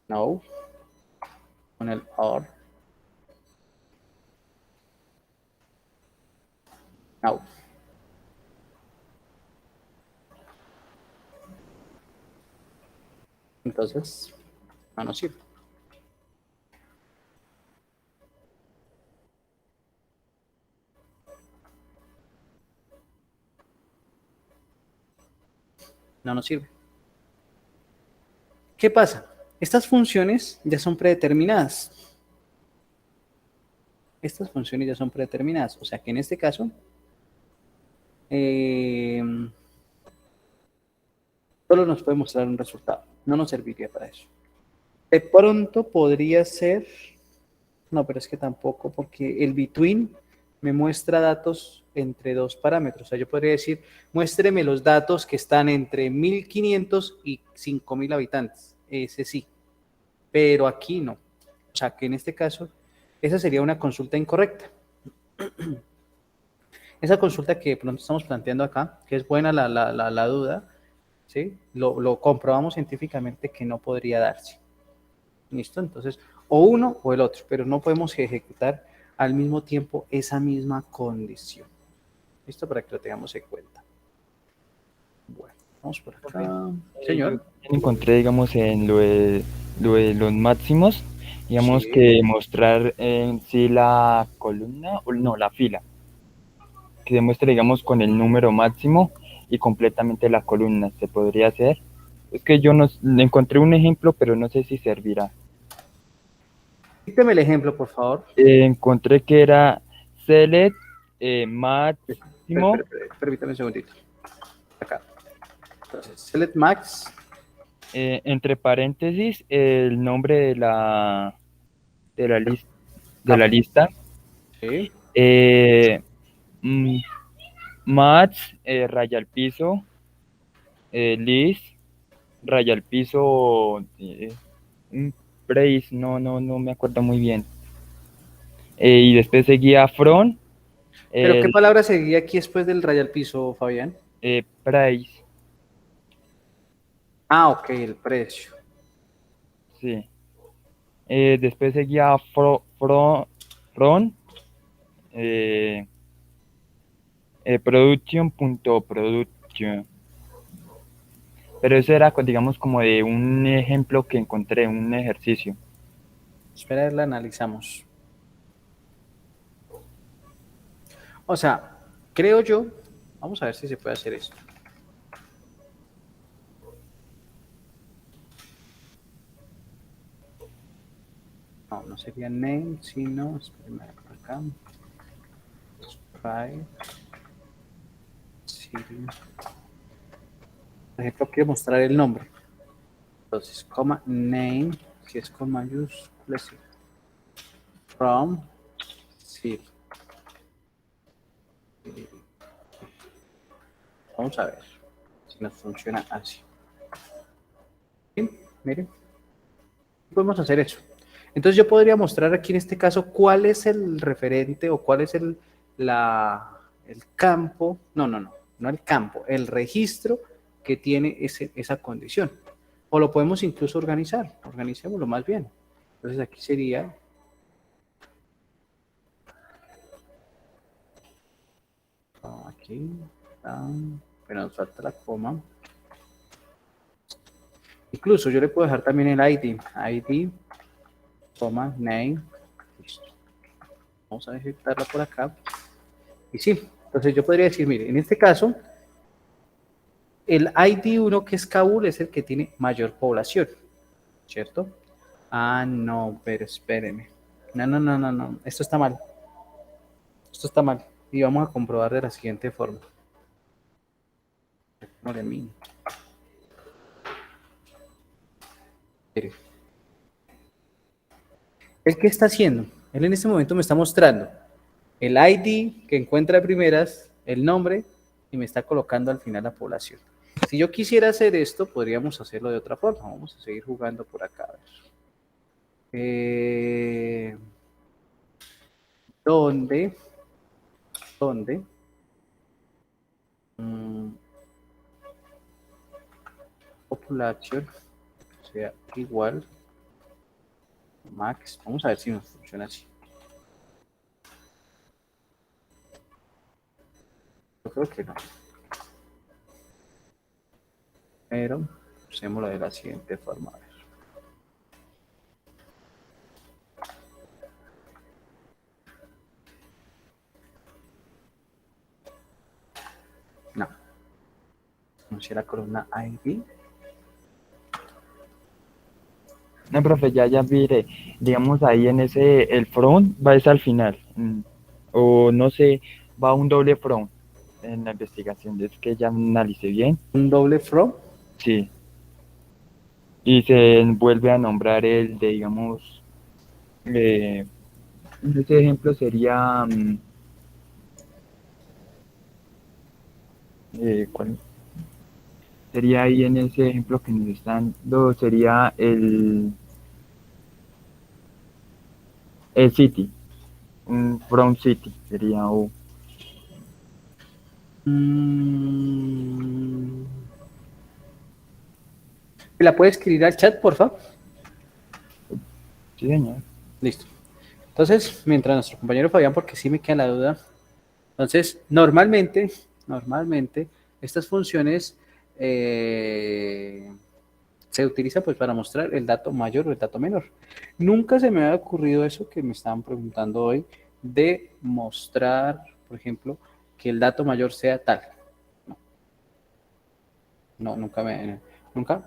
No. Con el or. No. Entonces, no nos sirve. No nos sirve. ¿Qué pasa? Estas funciones ya son predeterminadas. Estas funciones ya son predeterminadas. O sea que en este caso, solo nos puede mostrar un resultado. No nos serviría para eso. De pronto podría ser... No, pero es que tampoco, porque el between me muestra datos entre dos parámetros. O sea, yo podría decir, muéstreme los datos que están entre 1500 y 5000 habitantes. Ese sí. Pero aquí no. O sea, que en este caso, esa sería una consulta incorrecta. Esa consulta que pronto estamos planteando acá, que es buena la duda, ¿sí? Lo comprobamos científicamente que no podría darse. ¿Listo? Entonces, o uno o el otro, pero no podemos ejecutar al mismo tiempo esa misma condición. ¿Listo? Para que lo tengamos en cuenta. Bueno, vamos por acá. Señor. Encontré, digamos, en lo de los máximos, digamos Sí. que mostrar en sí la columna, o no, la fila, que demuestre, digamos, con el número máximo y completamente la columna. ¿Se podría hacer? Es que yo no encontré un ejemplo, pero no sé si servirá. Dígame el ejemplo, por favor. Encontré que era select máximo. Permítame un segundito. Acá. Entonces, select max. Entre paréntesis, el nombre de la lista. Sí. Mm, Mats, raya al piso, Liz, raya al piso, Praise, no me acuerdo muy bien. Y después seguía From, ¿Pero qué palabra seguía aquí después del raya al piso, Fabián? Price, Ah, ok, el precio. sí. Después seguía From, production.production. Pero eso era, digamos, como de un ejemplo que encontré, un ejercicio. Espera, la analizamos. O sea, creo yo, vamos a ver si se puede hacer esto. No, no sería name, sino, espérenme por acá. Sprite. City. Por ejemplo, quiero mostrar el nombre. Entonces, coma name, si es con mayúsculas, sí. From, sí. Vamos a ver si nos funciona así. Bien, miren. Podemos hacer eso. Entonces yo podría mostrar aquí en este caso cuál es el referente o cuál es el campo, no el campo, el registro que tiene esa condición. O lo podemos incluso organizar, organicémoslo más bien. Entonces aquí sería aquí, pero nos falta la coma. Incluso yo le puedo dejar también el ID, coma, name, listo. Vamos a ejecutarla por acá. Y sí, entonces yo podría decir, mire, en este caso, el ID1 que es Kabul es el que tiene mayor población, ¿cierto? Ah, no, pero espéreme. No, esto está mal. Esto está mal. Y vamos a comprobar de la siguiente forma. Mire. ¿El qué está haciendo? Él en este momento me está mostrando el ID que encuentra de primeras, el nombre, y me está colocando al final la población. Si yo quisiera hacer esto, podríamos hacerlo de otra forma. Vamos a seguir jugando por acá. A ver. ¿Dónde? population sea igual max. Vamos a ver si nos funciona así. Yo creo que no. Pero usémoslo de la siguiente forma. A ver. No. No si la columna ID. No, profe, ya mire, digamos ahí en ese, el front va es al final, o no sé, va un doble front en la investigación, es que ya analicé bien, Un doble from. sí, y se vuelve a nombrar el de, digamos, este ejemplo sería, ¿cuál? Sería ahí en ese ejemplo que nos están dando, sería el city, un front city, sería o ¿La puede escribir al chat, por favor? sí, señor. Listo. Entonces, mientras nuestro compañero Fabián, porque sí me queda la duda. Entonces, normalmente, estas funciones se utilizan pues para mostrar el dato mayor o el dato menor. Nunca se me había ocurrido eso que me estaban preguntando hoy, de mostrar, por ejemplo, que el dato mayor sea tal. No, nunca,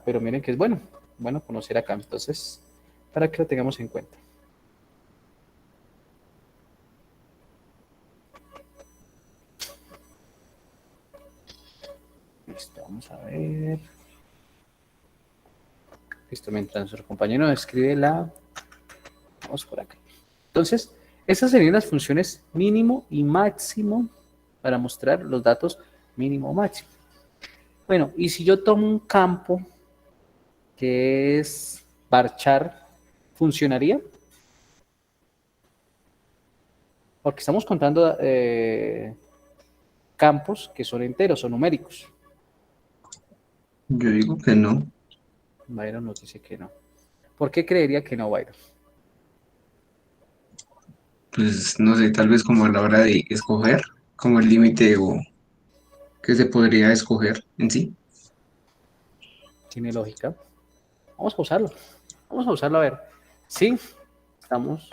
pero miren que es bueno conocer acá. Entonces, para que lo tengamos en cuenta. Listo, vamos a ver. Listo, mientras nuestro compañero escribe vamos por acá. Entonces, estas serían las funciones mínimo y máximo para mostrar los datos mínimo o máximo. Bueno, y si yo tomo un campo que es varchar, ¿funcionaría? Porque estamos contando campos que son enteros o numéricos. Yo digo que no. Byron nos dice que no. ¿Por qué creería que no, Byron? Pues no sé, tal vez como a la hora de escoger, como el límite o que se podría escoger en sí. Tiene lógica. Vamos a usarlo. Vamos a usarlo a ver. Sí, estamos.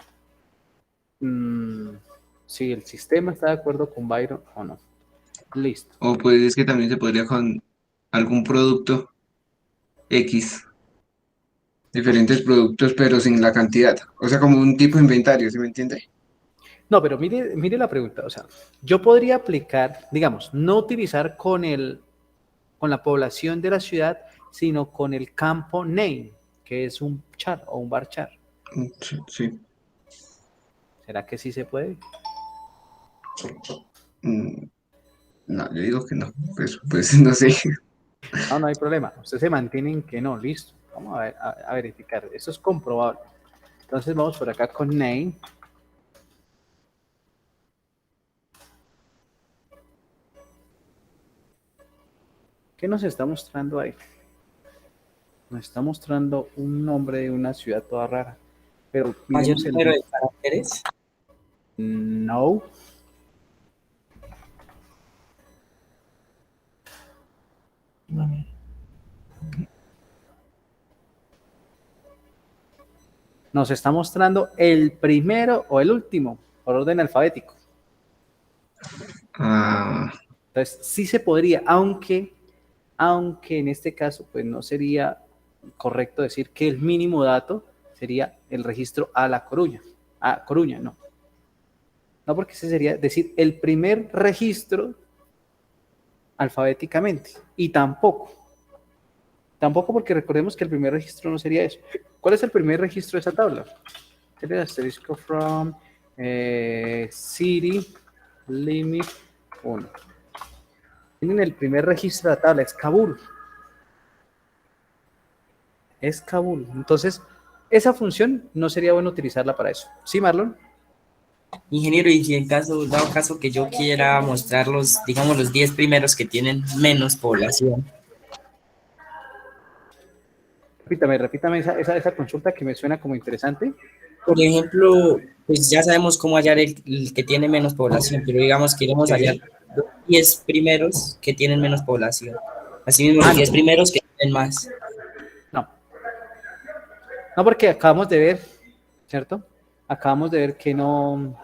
Si el sistema está de acuerdo con Byron o no. Listo. O pues es que también se podría con algún producto X, diferentes productos, pero sin la cantidad. O sea, como un tipo de inventario, ¿sí me entiende? No, pero mire la pregunta. O sea, yo podría aplicar, digamos, no utilizar con la población de la ciudad, sino con el campo name, que es un char o un varchar. Sí, sí. ¿Será que sí se puede? Mm, No, yo digo que no. Pues no sé. No, no hay problema. Usted se mantiene en que no, listo. Vamos a ver, a verificar. Eso es comprobable. Entonces vamos por acá con name. ¿Qué nos está mostrando ahí? Nos está mostrando un nombre de una ciudad toda rara. Pero Mayor miremos número de caracteres. No. Nos está mostrando el primero o el último, por orden alfabético. Ah, Entonces, sí se podría, aunque en este caso, pues no sería correcto decir que el mínimo dato sería el registro a La Coruña. A Coruña, no. No, porque ese sería decir el primer registro alfabéticamente. Y tampoco porque recordemos que el primer registro no sería eso. ¿Cuál es el primer registro de esa tabla? Sería asterisco from city limit 1. Tienen el primer registro de la tabla, es Kabul. Es Kabul. Entonces, esa función no sería bueno utilizarla para eso. ¿Sí, Marlon? Ingeniero, y si en caso, dado caso que yo quiera mostrar digamos, los 10 primeros que tienen menos población. Repítame esa consulta que me suena como interesante. Por ejemplo, pues ya sabemos cómo hallar el que tiene menos población, pero digamos queremos hallar los 10 primeros que tienen menos población. Asimismo, los 10 primeros que tienen más. No, no porque acabamos de ver, ¿cierto? Acabamos de ver que no,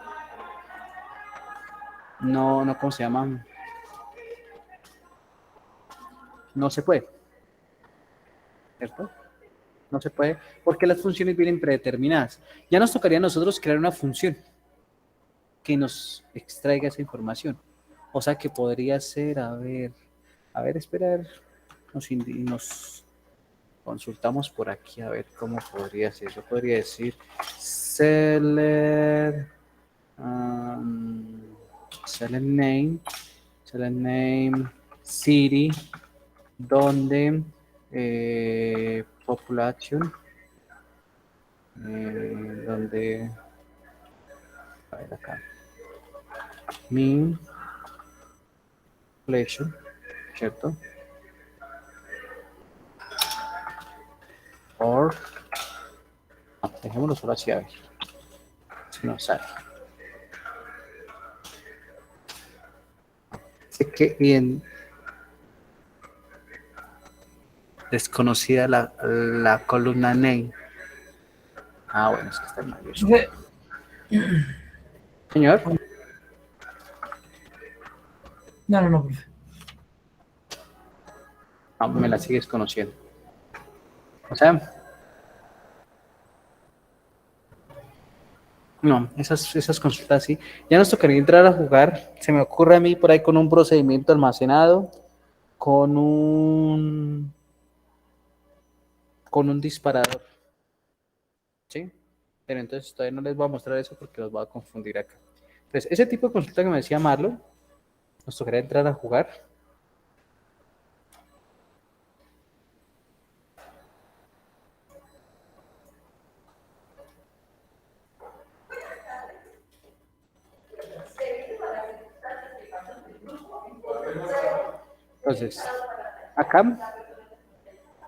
¿cómo se llama? No se puede, ¿cierto? No se puede porque las funciones vienen predeterminadas. Ya nos tocaría a nosotros crear una función que nos extraiga esa información. O sea que podría ser, espera, nos consultamos por aquí a ver cómo podría ser. Yo podría decir select, select name, city, donde population, donde, a ver acá, mean population, ¿cierto? Or, no, dejémoslo solo así a ver si nos sale. Sé que bien desconocida la columna name. Ah, bueno, es que está en mayúscula. Señor, No, profe. no, me la sigues conociendo. O sea, no, esas consultas sí. Ya nos tocaría entrar a jugar. Se me ocurre a mí por ahí con un procedimiento almacenado, con un disparador. ¿Sí? Pero entonces todavía no les voy a mostrar eso porque los voy a confundir acá. Entonces, ese tipo de consulta que me decía Marlo, nos tocaría entrar a jugar. Entonces, acá,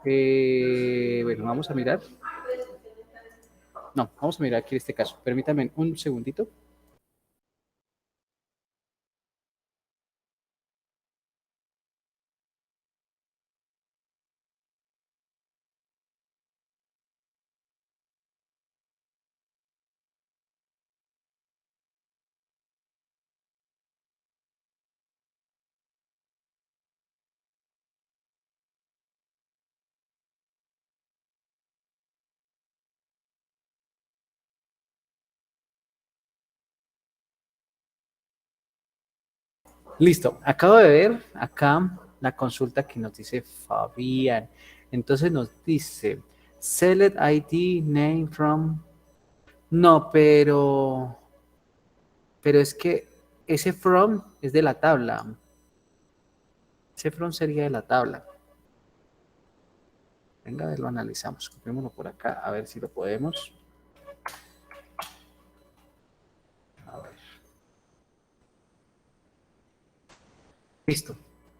bueno, vamos a mirar. No, vamos a mirar aquí este caso. Permítame un segundito. Listo, acabo de ver acá la consulta que nos dice Fabián. Entonces nos dice, select ID name from. No, pero es que ese from es de la tabla. Ese from sería de la tabla. Venga, a ver, lo analizamos. Copiémoslo por acá, a ver si lo podemos. A ver. Listo.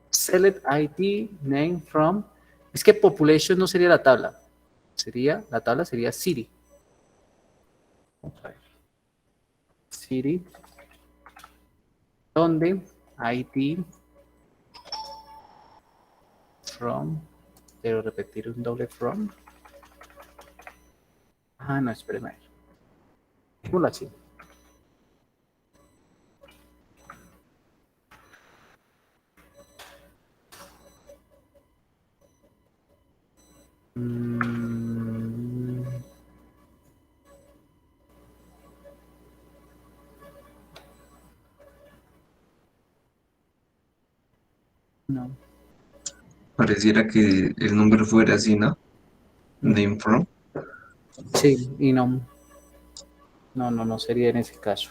Select ID name from. Es que population no sería la tabla. La tabla sería city. Vamos a ver. City. Donde ID from. Quiero repetir un doble from. Ah, no, espérame. Dejémoslo así. Mm, no. Pareciera que el número fuera así, ¿no? Name from. Sí, y no sería en ese caso.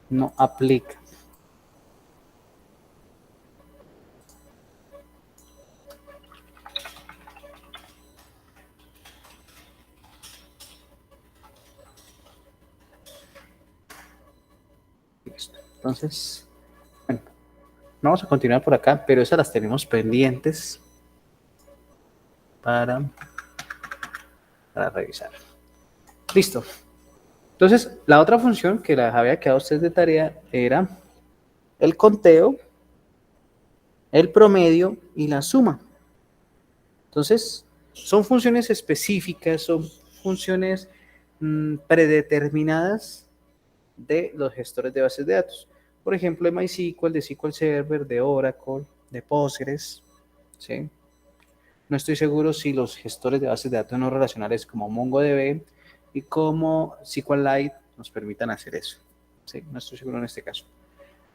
No aplica. Listo. Entonces, bueno, vamos a continuar por acá, pero esas las tenemos pendientes para para revisar. Listo. Entonces, la otra función que les había quedado a ustedes de tarea era el conteo, el promedio y la suma. Entonces, son funciones específicas, son funciones predeterminadas de los gestores de bases de datos. Por ejemplo, de MySQL, de SQL Server, de Oracle, de Postgres, ¿sí? No estoy seguro si los gestores de bases de datos no relacionales como MongoDB y como SQLite nos permitan hacer eso, ¿sí? No estoy seguro en este caso.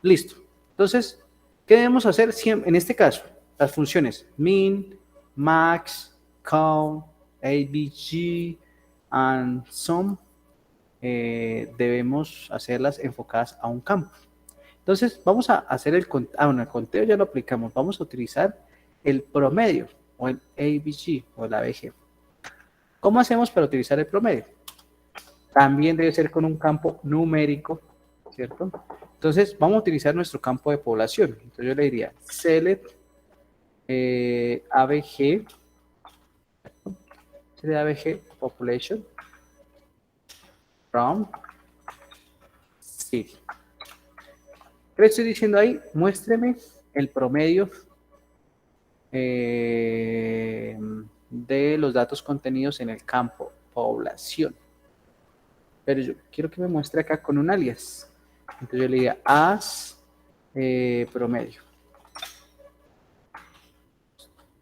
Listo. Entonces, ¿qué debemos hacer en este caso? Las funciones min, max, count, abg, and sum, debemos hacerlas enfocadas a un campo. Entonces, vamos a hacer el conteo. Bueno, el conteo ya lo aplicamos. Vamos a utilizar el promedio o el ABG o el ABG. ¿Cómo hacemos para utilizar el promedio? También debe ser con un campo numérico, ¿cierto? Entonces, vamos a utilizar nuestro campo de población. Entonces, yo le diría select ABG, select ABG population from city. ¿Qué le estoy diciendo ahí? Muéstreme el promedio de los datos contenidos en el campo población. Pero yo quiero que me muestre acá con un alias. Entonces yo le diría as promedio.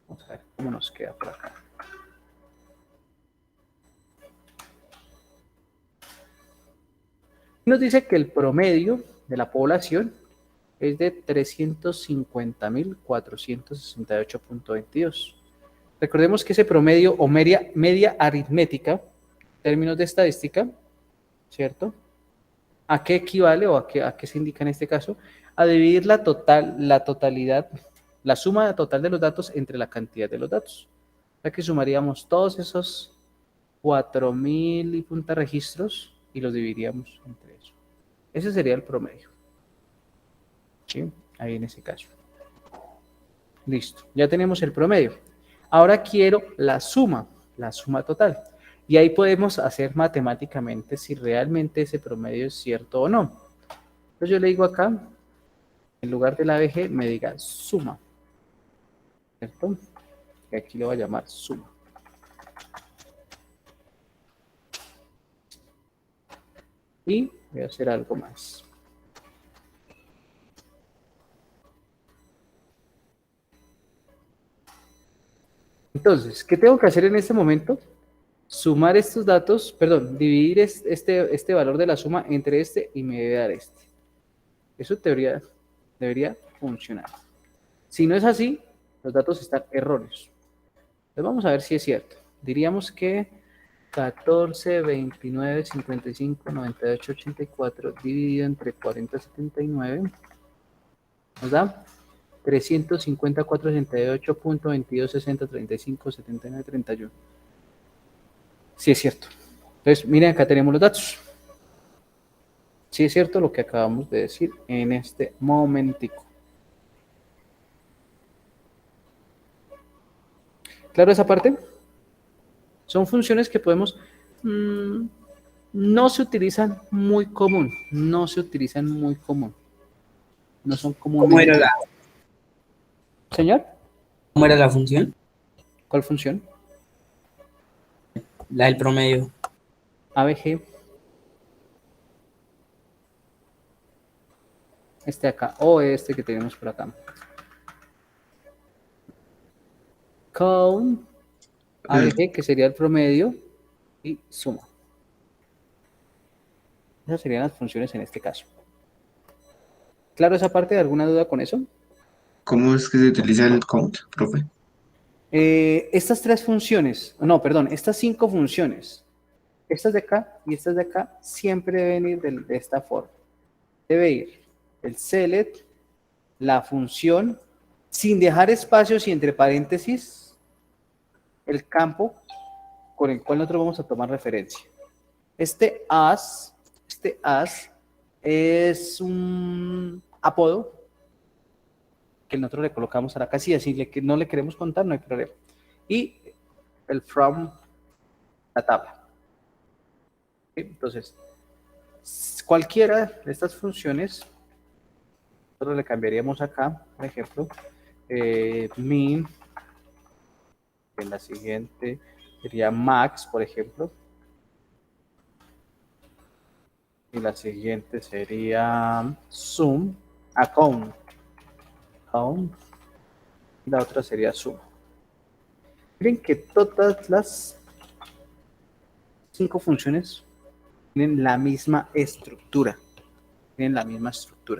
Vamos a ver cómo nos queda por acá. Nos dice que el promedio de la población es de 350.468.22. Recordemos que ese promedio o media aritmética, en términos de estadística, ¿cierto? ¿A qué equivale o a qué se indica en este caso? A dividir la totalidad, la suma total de los datos entre la cantidad de los datos. O sea que sumaríamos todos esos 4.000 y punta registros y los dividiríamos entre eso. Ese sería el promedio. ¿Sí? Ahí en ese caso. Listo, ya tenemos el promedio. Ahora quiero la suma total. Y ahí podemos hacer matemáticamente si realmente ese promedio es cierto o no. Entonces yo le digo acá, en lugar de la ABG, me diga suma. ¿Cierto? Y aquí lo voy a llamar suma. Y voy a hacer algo más. Entonces, ¿qué tengo que hacer en este momento? Sumar estos datos, perdón, dividir este valor de la suma entre este y me debe dar este. Eso en teoría debería funcionar. Si no es así, los datos están erróneos. Entonces vamos a ver si es cierto. Diríamos que 14, 29, 55, 98, 84 dividido entre 40, 79 nos da 354, 68.22, 60, 35, 79, 31. Sí es cierto. Entonces, miren, acá tenemos los datos. Sí es cierto lo que acabamos de decir en este momentico. ¿Claro esa parte? Son funciones que podemos... no se utilizan muy común. No se utilizan muy común. No son comunes. ¿Cómo era ¿Señor? cómo era la función? ¿Cuál función? La del promedio. ABG. Este acá. O este que tenemos por acá. Count. ABG, que sería el promedio. Y suma. Esas serían las funciones en este caso. ¿Claro esa parte? ¿Alguna duda con eso? ¿Cómo es que se utiliza el count, profe? Estas tres funciones, no, perdón, estas 5 funciones, estas de acá y estas de acá, siempre deben ir de esta forma. Debe ir el select, la función, sin dejar espacios y entre paréntesis, el campo con el cual nosotros vamos a tomar referencia. Este as es un apodo que nosotros le colocamos a la casilla. Si no le queremos contar, no hay problema. Y el from la tabla. ¿Sí? Entonces, cualquiera de estas funciones, nosotros le cambiaríamos acá, por ejemplo, min, en la siguiente sería max, por ejemplo, y la siguiente sería sum, count, y la otra sería sum. Miren que todas las 5 funciones tienen la misma estructura.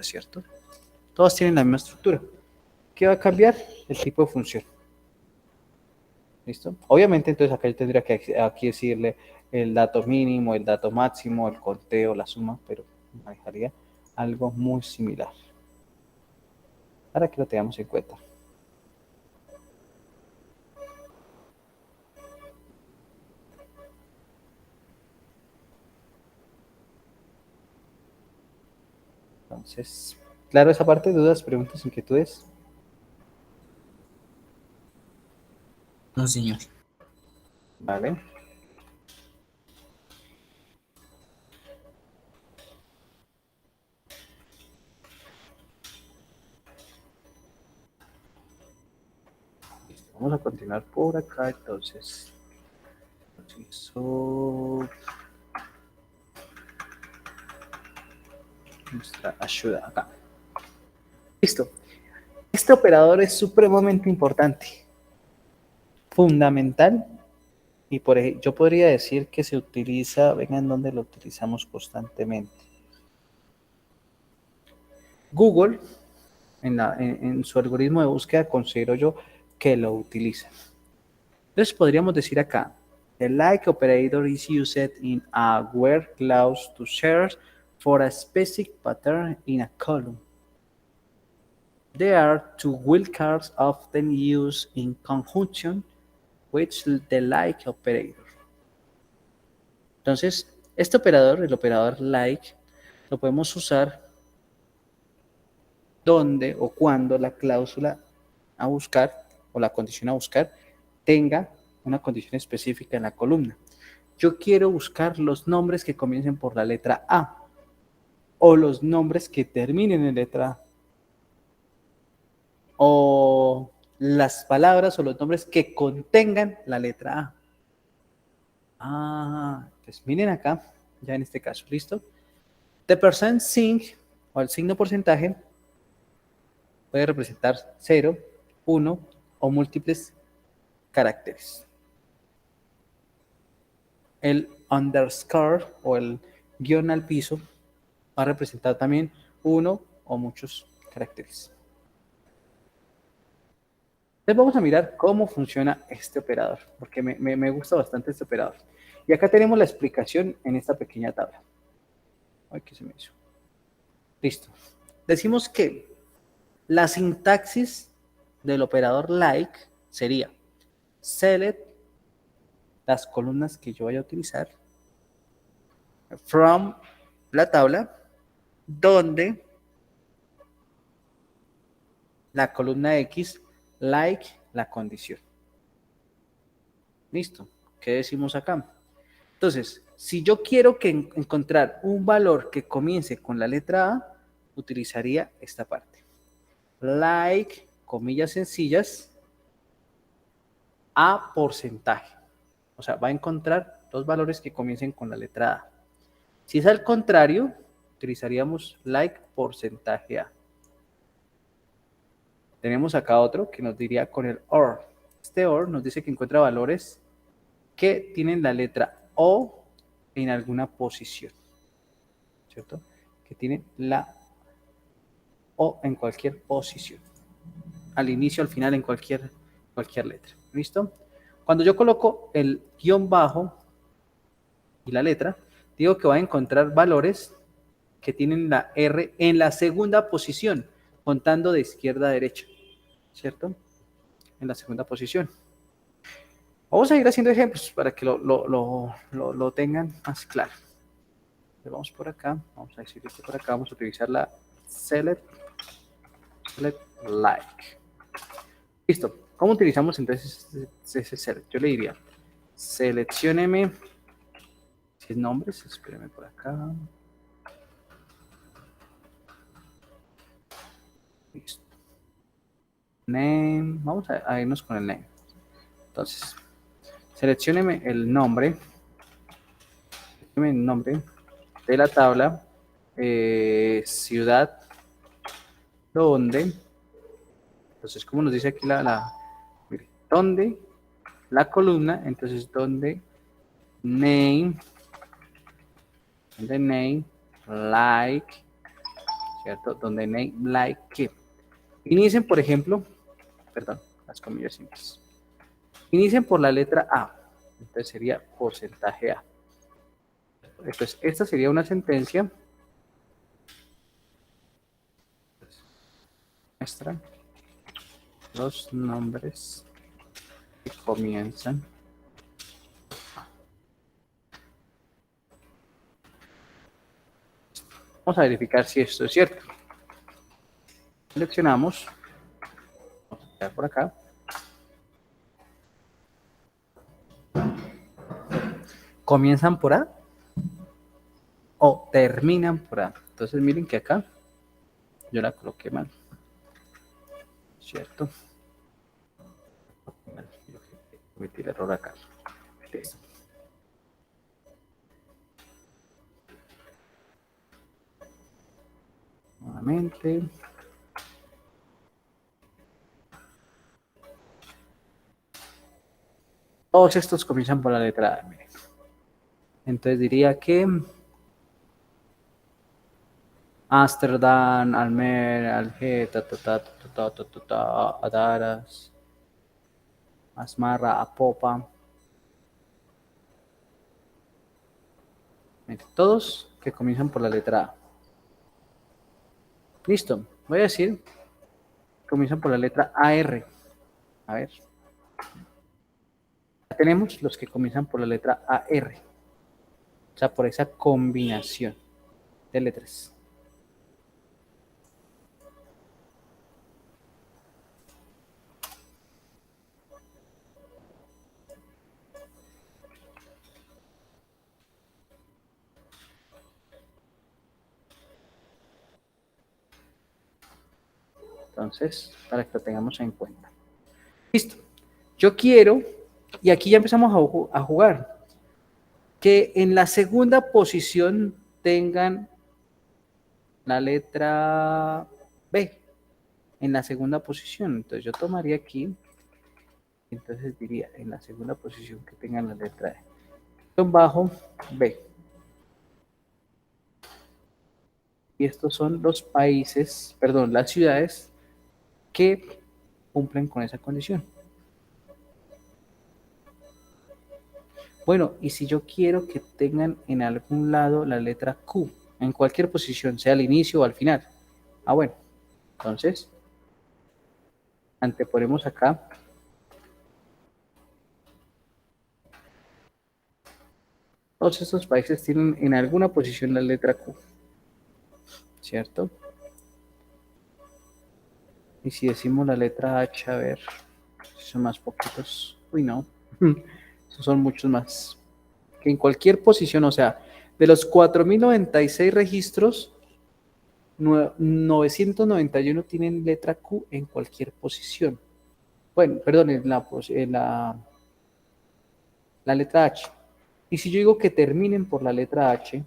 ¿Cierto? Todas tienen la misma estructura. ¿Qué va a cambiar? El tipo de función. ¿Listo? Obviamente, entonces acá yo tendría que aquí decirle el dato mínimo, el dato máximo, el conteo, la suma, pero manejaría algo muy similar. Para que lo tengamos en cuenta. Entonces, claro, esa parte, dudas, preguntas, inquietudes. No, señor. Vale. Listo, vamos a continuar por acá, entonces. Nuestra ayuda acá. Listo. Este operador es supremamente importante, fundamental, y yo podría decir que se utiliza, vengan donde lo utilizamos constantemente. Google, en su algoritmo de búsqueda, considero yo que lo utiliza. Entonces podríamos decir acá, the like operator is used in a where clause to search for a specific pattern in a column. There are 2 wildcards often used in conjunction with the like operator. Entonces, este operador, el operador like, lo podemos usar donde o cuando la cláusula a buscar o la condición a buscar tenga una condición específica en la columna. Yo quiero buscar los nombres que comiencen por la letra A o los nombres que terminen en letra A o las palabras o los nombres que contengan la letra A. Pues miren acá, ya en este caso, ¿listo? The percent sign o el signo porcentaje puede representar 0, 1 o múltiples caracteres. El underscore o el guión al piso va a representar también 1 o muchos caracteres. Entonces vamos a mirar cómo funciona este operador, porque me gusta bastante este operador. Y acá tenemos la explicación en esta pequeña tabla. Ay, ¿qué se me hizo? Listo. Decimos que la sintaxis del operador like sería select las columnas que yo vaya a utilizar from la tabla donde la columna X like la condición. Listo. ¿Qué decimos acá? Entonces, si yo quiero encontrar un valor que comience con la letra A, utilizaría esta parte. Like, comillas sencillas, a porcentaje. O sea, va a encontrar dos valores que comiencen con la letra A. Si es al contrario, utilizaríamos like porcentaje A. Tenemos acá otro que nos diría con el OR. Este OR nos dice que encuentra valores que tienen la letra O en alguna posición, ¿cierto? Que tienen la O en cualquier posición. Al inicio, al final, en cualquier letra. ¿Listo? Cuando yo coloco el guión bajo y la letra, digo que va a encontrar valores que tienen la R en la segunda posición, contando de izquierda a derecha, ¿cierto? En la segunda posición. Vamos a ir haciendo ejemplos para que lo tengan más claro. Vamos por acá, vamos a decir esto por acá, vamos a utilizar la select like. Listo. ¿Cómo utilizamos entonces ese select? Yo le diría Seleccióneme. Si es nombres, espérame por acá. Listo. Name. Vamos a irnos con el name. Entonces, seleccióneme el nombre. Seleccióneme el nombre de la tabla. Ciudad. ¿Dónde? Entonces, como nos dice aquí mire, ¿dónde? La columna, entonces, ¿dónde? Name, like, ¿cierto? Donde name, like, ¿qué? Inicien, por ejemplo, perdón, las comillas simples. Inicien por la letra A, entonces sería porcentaje A. Entonces, esta sería una sentencia. Muestra los nombres que comienzan vamos a verificar si esto es cierto. Seleccionamos, vamos a quedar por acá. ¿Comienzan por A? ¿O terminan por A? Entonces miren que acá yo la coloqué mal. ¿Cierto? Cometí el error acá. Listo. Nuevamente. Todos estos comienzan por la letra A. Miren. Entonces diría que Ámsterdam, Almer, Alger, Adaras, Asmarra, Apopa. Miren, todos que comienzan por la letra A. Listo. Voy a decir que comienzan por la letra AR. A ver. Ya tenemos los que comienzan por la letra AR. O sea, por esa combinación de letras. Entonces, para que lo tengamos en cuenta. Listo. Yo quiero, y aquí ya empezamos a jugar, que en la segunda posición tengan la letra B. En la segunda posición. Entonces yo tomaría aquí, entonces diría en la segunda posición que tengan la letra E. Bajo B. Y estos son los países, perdón, las ciudades que cumplen con esa condición. Bueno, y si yo quiero que tengan en algún lado la letra Q, en cualquier posición, sea al inicio o al final. Ah, bueno, entonces, anteponemos acá todos estos países tienen en alguna posición la letra Q, ¿cierto? Y si decimos la letra H, a ver, son más poquitos. Uy, no, esos son muchos más. Que en cualquier posición, o sea, de los 4.096 registros, 991 tienen letra Q en cualquier posición. Bueno, perdón, en la letra H. Y si yo digo que terminen por la letra H,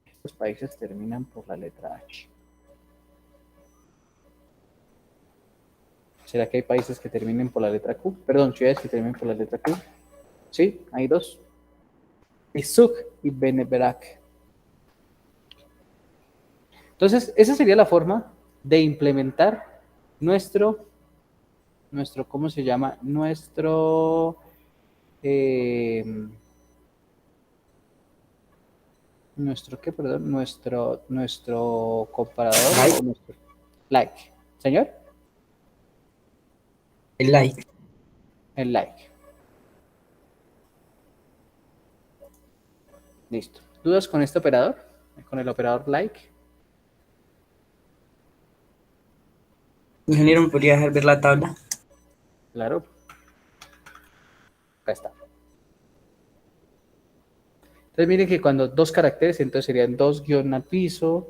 estos países terminan por la letra H. ¿Será que hay países que terminen por la letra Q? Perdón, ciudades que terminen por la letra Q. Sí, hay dos. Izuk y Benebrak. Entonces, esa sería la forma de implementar nuestro, ¿cómo se llama? Nuestro ¿qué? Perdón, nuestro comparador. Like. Nuestro like. ¿Señor? El like. El like. Listo. ¿Dudas con este operador? Con el operador like. Ingeniero, ¿me podría dejar ver la tabla? Claro. Acá está. Entonces miren que cuando 2 caracteres, entonces serían 2 guiones al piso,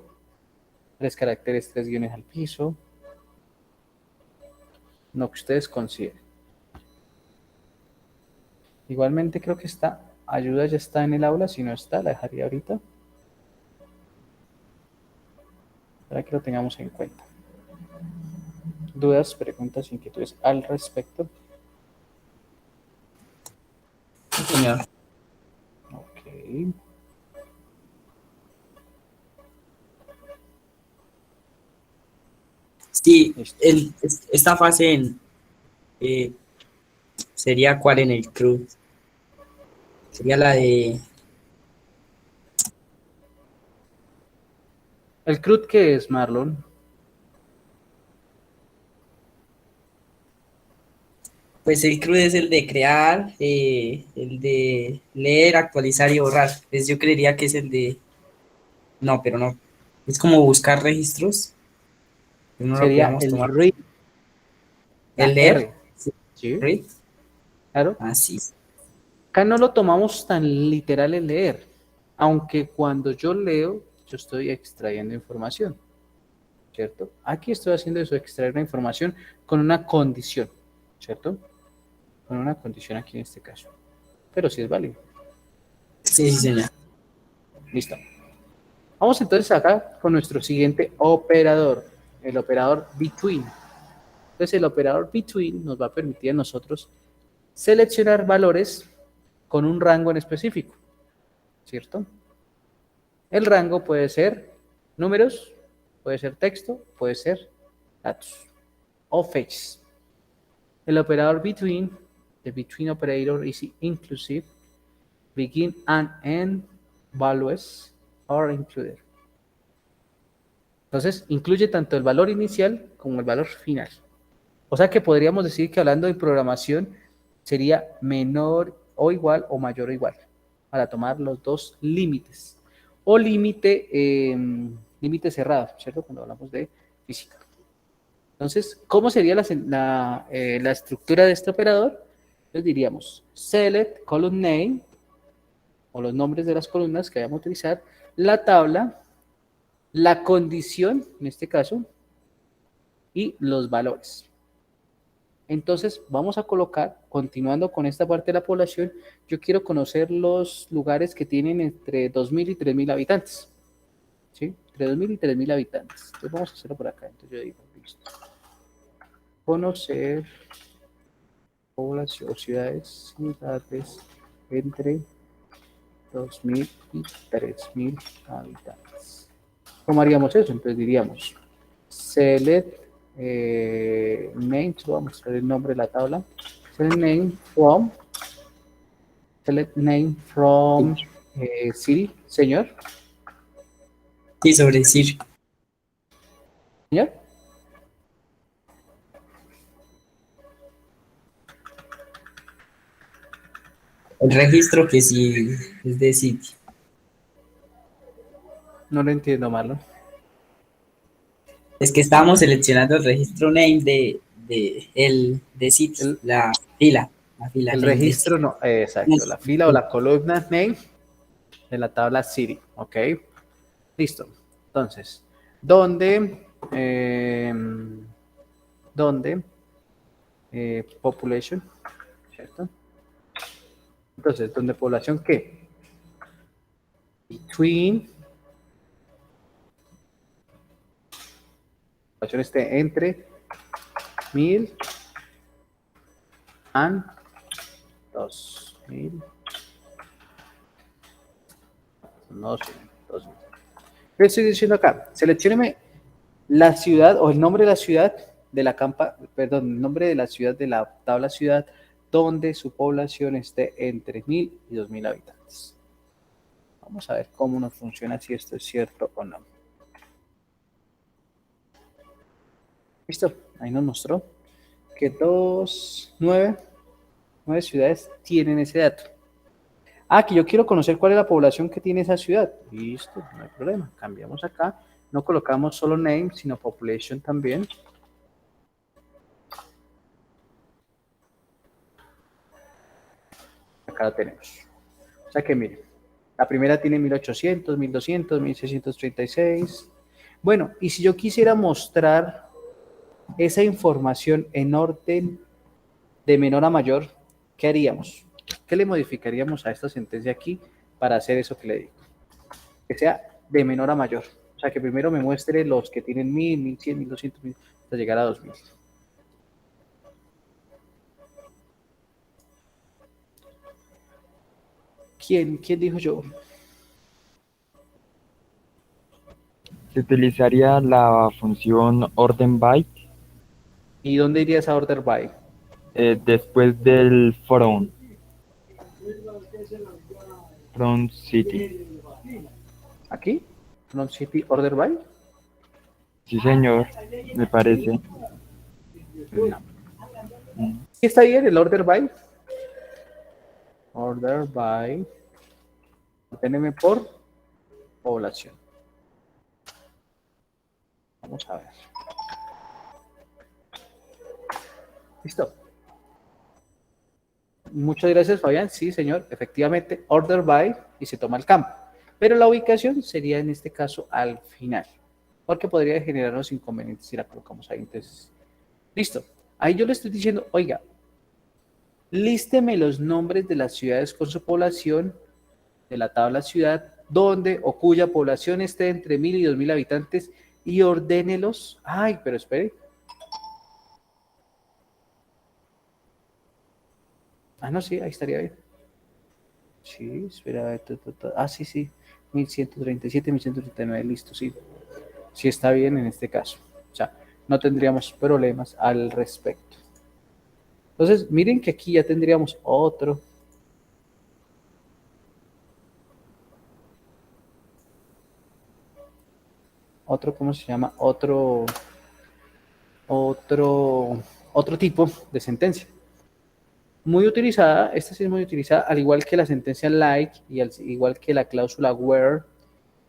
3 caracteres, 3 guiones al piso. Lo que ustedes consideren. Igualmente creo que esta ayuda ya está en el aula, si no está, la dejaría ahorita. Para que lo tengamos en cuenta. ¿Dudas, preguntas, inquietudes al respecto? Sí, señor. Ok. Sí, Listo. esta fase eh, sería cuál en el CRUD. Sería la de... ¿El CRUD qué es, Marlon? Pues el CRUD es el de crear, el de leer, actualizar y borrar. Pues yo creería que es el de... No, pero no. Es como buscar registros. Que no lo Sería podemos el tomar. read, la El leer. R. ¿Sí? Read. Claro. Así. Acá no lo tomamos tan literal el leer, aunque cuando yo leo, yo estoy extrayendo información, ¿cierto? Aquí estoy haciendo eso, extraer una información con una condición, ¿cierto? Con una condición aquí en este caso, pero sí es válido. Sí, sí, señor. Listo. Vamos entonces acá con nuestro siguiente operador, el operador between. Entonces el operador between nos va a permitir a nosotros seleccionar valores con un rango en específico, ¿cierto? El rango puede ser números, puede ser texto, puede ser datos o fechas. El operador between, the between operator is inclusive, begin and end values are included. Entonces, incluye tanto el valor inicial como el valor final. O sea que podríamos decir que hablando de programación sería menor o igual o mayor o igual para tomar los dos límites. O límite cerrado, ¿cierto? Cuando hablamos de física. Entonces, ¿cómo sería la estructura de este operador? Entonces diríamos select column name o los nombres de las columnas que vamos a utilizar, la tabla, la condición, en este caso, y los valores. Entonces, vamos a colocar, continuando con esta parte de la población, yo quiero conocer los lugares que tienen entre 2.000 y 3.000 habitantes. ¿Sí? Entre 2.000 y 3.000 habitantes. Entonces, vamos a hacerlo por acá. Entonces, yo digo, listo. Conocer población, ciudades entre 2.000 y 3.000 habitantes. ¿Cómo haríamos eso? Entonces diríamos select name, vamos a mostrar el nombre de la tabla. Select name from city, señor. Sí, sobre decir. Señor. El registro que sí es de sitio. No lo entiendo, Marlon. Es que estábamos seleccionando el registro name de sitio, El, la fila. La fila el name registro, no, exacto, la fila o la columna name de la tabla city, ¿ok? Listo. Entonces, ¿dónde population, ¿cierto? Entonces, ¿dónde población qué? Between, población esté entre 1.000 and 2.000. No sé, 2.000. ¿Qué estoy diciendo acá? Seleccióneme la ciudad o el nombre de la ciudad de la el nombre de la ciudad de la tabla ciudad donde su población esté entre 1.000 y 2.000 habitantes. Vamos a ver cómo nos funciona, si esto es cierto o no. Listo, ahí nos mostró que 9 ciudades tienen ese dato. Ah, que yo quiero conocer cuál es la población que tiene esa ciudad. Listo, no hay problema. Cambiamos acá. No colocamos solo name, sino population también. acá la tenemos. O sea que miren, la primera tiene 1800, 1200, 1636. Bueno, y si yo quisiera mostrar esa información en orden de menor a mayor, ¿qué haríamos? ¿Qué le modificaríamos a esta sentencia aquí para hacer eso que le digo? Que sea de menor a mayor. O sea, que primero me muestre los que tienen 1000, 1100, 1200, hasta llegar a 2000. ¿Quién dijo yo? Se utilizaría la función orden by ¿Y dónde iría esa order by? después del from city. ¿Aquí? ¿Non city order by? Sí, señor, me parece. No. ¿Sí está bien el order by? Order by. Ordeneme por población. Vamos a ver. ¿Listo? Muchas gracias, Fabián. Sí, señor, efectivamente, order by y se toma el campo. Pero la ubicación sería en este caso al final, porque podría generarnos inconvenientes si la colocamos ahí. Entonces, listo. Ahí yo le estoy diciendo, oiga, lísteme los nombres de las ciudades con su población de la tabla ciudad, donde o cuya población esté entre 1000 y 2000 habitantes y ordénelos. Ay, pero espere. Ah, no, sí, ahí estaría bien. Sí, espera. Ah, sí, sí. 1137, 1139, listo, sí. Sí está bien en este caso. O sea, no tendríamos problemas al respecto. Entonces, miren que aquí ya tendríamos otro. ¿Cómo se llama? Otro tipo de sentencia. Muy utilizada, esta sí es muy utilizada, al igual que la sentencia like y al igual que la cláusula where,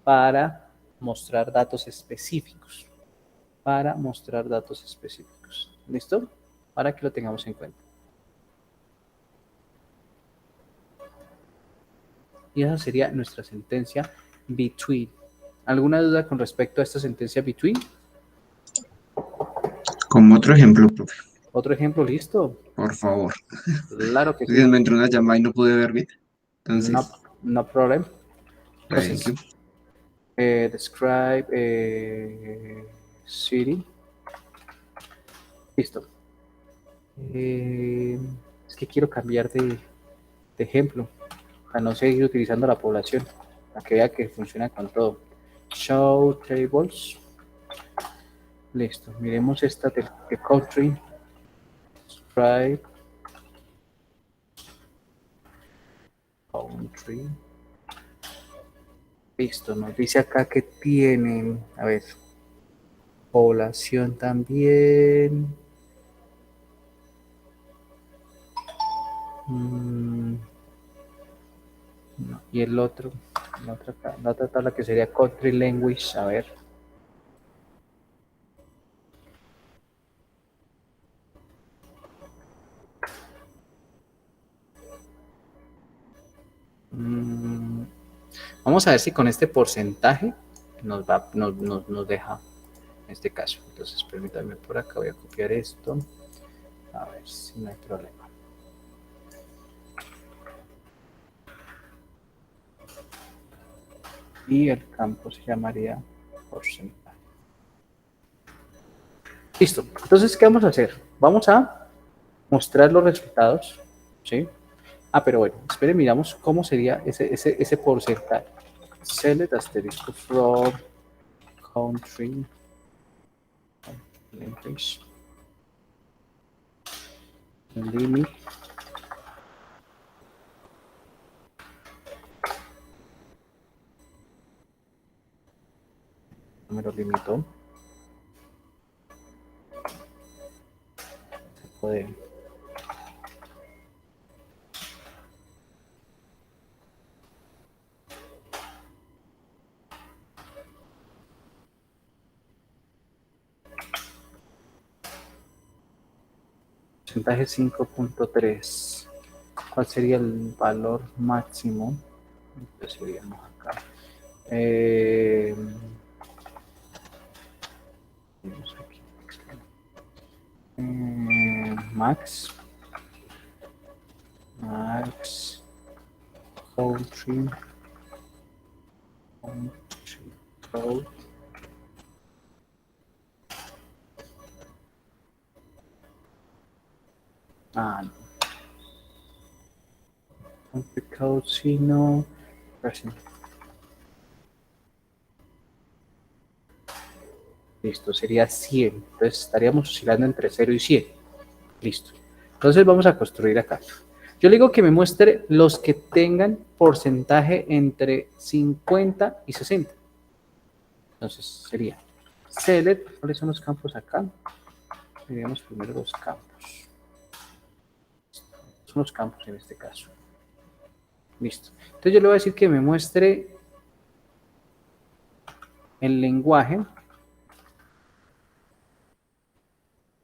para mostrar datos específicos. ¿Listo? Para que lo tengamos en cuenta. Y esa sería nuestra sentencia between. ¿Alguna duda con respecto a esta sentencia between? Como otro ejemplo, profe, Otro ejemplo, listo. por favor. Claro que Es que sí. me entró una llamada y no pude ver bien. No, Entonces, no problem. thank Entonces, you. describe city. Listo. Es que quiero cambiar de ejemplo, para no seguir utilizando la población, para que vea que funciona con todo. Show tables. Listo. Miremos esta de country. Describe country. Listo. Nos dice acá que tienen, a ver, población también. No, y el otro, la otra tabla que sería country language, a ver. Vamos a ver si con este porcentaje nos deja en este caso. Entonces, permítanme por acá, voy a copiar esto. A ver si no hay problema. Y el campo se llamaría porcentaje. Listo. Entonces, ¿qué vamos a hacer? Vamos a mostrar los resultados, ¿sí? Ah, pero bueno, esperen, miramos cómo sería ese porcentaje. Select asterisco from country language limit número limitó. Se puede. Porcentaje 5.3. ¿Cuál sería el valor máximo? Entonces seríamos acá. Vamos aquí. Max country code no. Country code sino present. Listo, sería 100. Entonces estaríamos oscilando entre 0 y 100. Listo. Entonces vamos a construir acá. Yo le digo que me muestre los que tengan porcentaje entre 50 y 60. Entonces sería select. ¿Cuáles son los campos acá? Veamos primero los campos. Son los campos en este caso. Listo. Entonces yo le voy a decir que me muestre el lenguaje.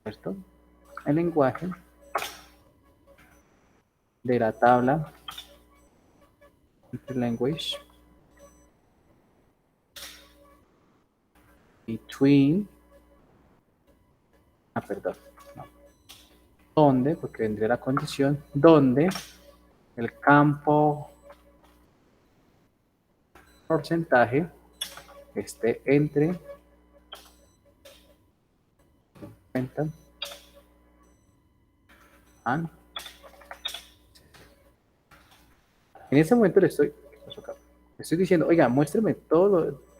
¿Cierto? El lenguaje de la tabla language between perdón, no. Donde, porque vendría la condición, donde el campo porcentaje esté entre 50 and en este momento le estoy diciendo, oiga, muéstreme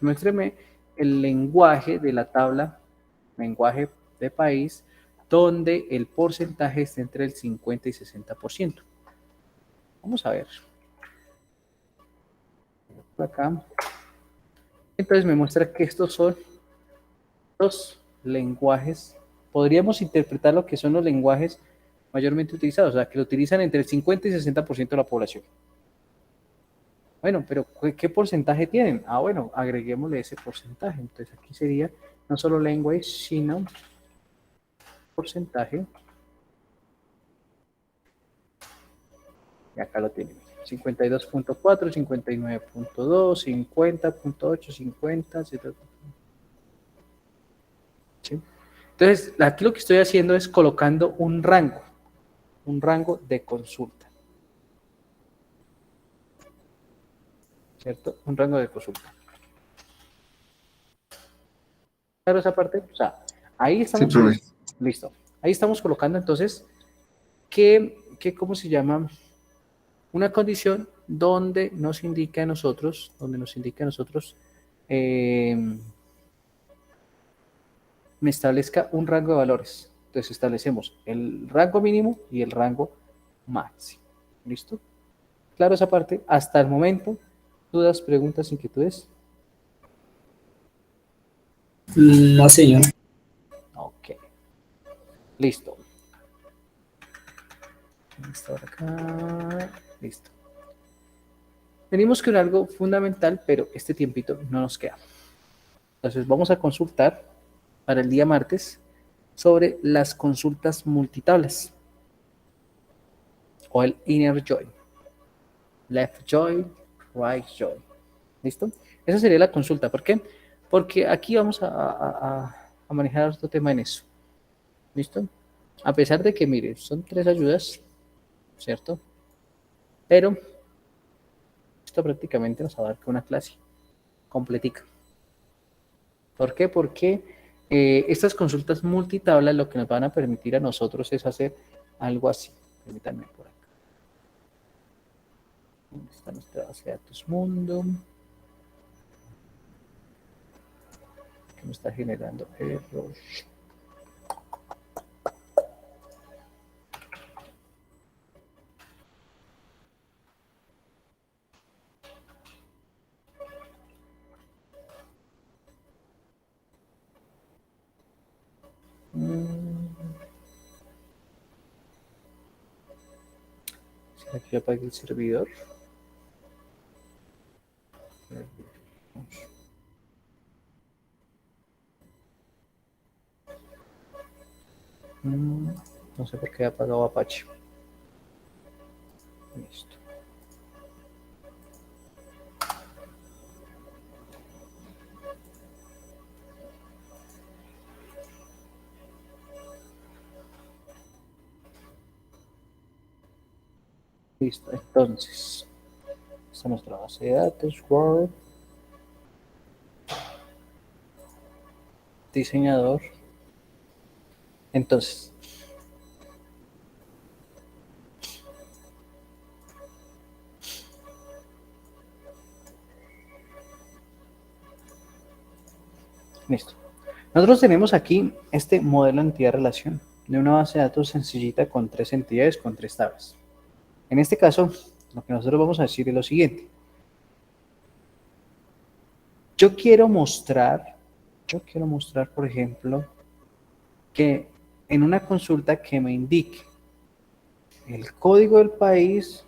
muéstreme el lenguaje de la tabla, lenguaje de país, donde el porcentaje esté entre el 50 y 60%. Vamos a ver. Por acá. Entonces me muestra que estos son los lenguajes. Podríamos interpretar lo que son los lenguajes mayormente utilizados, o sea, que lo utilizan entre el 50 y 60% de la población. Bueno, pero ¿qué porcentaje tienen? Ah, bueno, agreguémosle ese porcentaje. Entonces aquí sería no solo language, sino porcentaje. Y acá lo tienen. 52.4, 59.2, 50.8, 50, 70. ¿Sí? Entonces, aquí lo que estoy haciendo es colocando un rango de consulta. ¿Cierto? Un rango de consulta. Claro, esa parte, o sea, ahí estamos, profe. listo. Ahí estamos colocando entonces ¿cómo se llama? Una condición donde nos indica a nosotros, me establezca un rango de valores. Entonces establecemos el rango mínimo y el rango máximo. ¿Listo? Claro esa parte. Hasta el momento, dudas, preguntas, inquietudes. No, señor. Ok. Listo. Listo acá. Listo. Venimos con algo fundamental, pero este tiempito no nos queda. Entonces vamos a consultar para el día martes sobre las consultas multitablas o el inner join. Left join, right join. ¿Listo? Esa sería la consulta. ¿Por qué? Porque aquí vamos a manejar otro tema en eso. ¿Listo? A pesar de que, mire, son 3 ayudas, ¿cierto? Pero esto prácticamente nos abarca una clase completica. ¿Por qué? Porque estas consultas multitabla lo que nos van a permitir a nosotros es hacer algo así. Permítanme por acá. ¿Dónde está nuestra base de datos mundo? Que me está generando error. ¿Será que yo apague el servidor? No sé por qué he apagado Apache. Listo. Listo, entonces, esta es nuestra base de datos, Word, diseñador. Entonces, listo. Nosotros tenemos aquí este modelo entidad-relación de una base de datos sencillita con 3 entidades, con 3 tablas. En este caso, lo que nosotros vamos a decir es lo siguiente. Yo quiero mostrar, por ejemplo, que en una consulta que me indique el código del país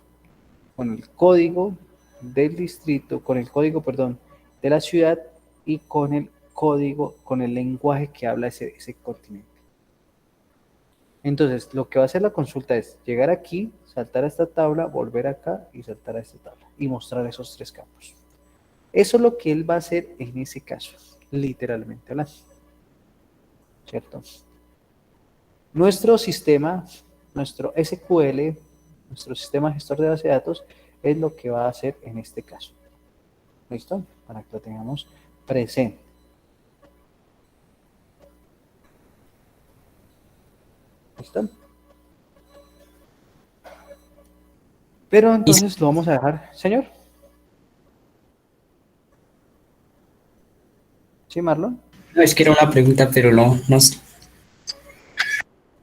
con el código del distrito, con el código, perdón, de la ciudad y con el código, con el lenguaje que habla ese continente. Entonces, lo que va a hacer la consulta es llegar aquí, saltar a esta tabla, volver acá y saltar a esta tabla y mostrar esos 3 campos. Eso es lo que él va a hacer en ese caso, literalmente hablando. ¿Cierto? Nuestro sistema, nuestro SQL, nuestro sistema gestor de base de datos, es lo que va a hacer en este caso. ¿Listo? Para que lo tengamos presente. ¿Listo? Pero entonces lo vamos a dejar, señor. ¿Sí, Marlon? No, es que era una pregunta, pero no sé.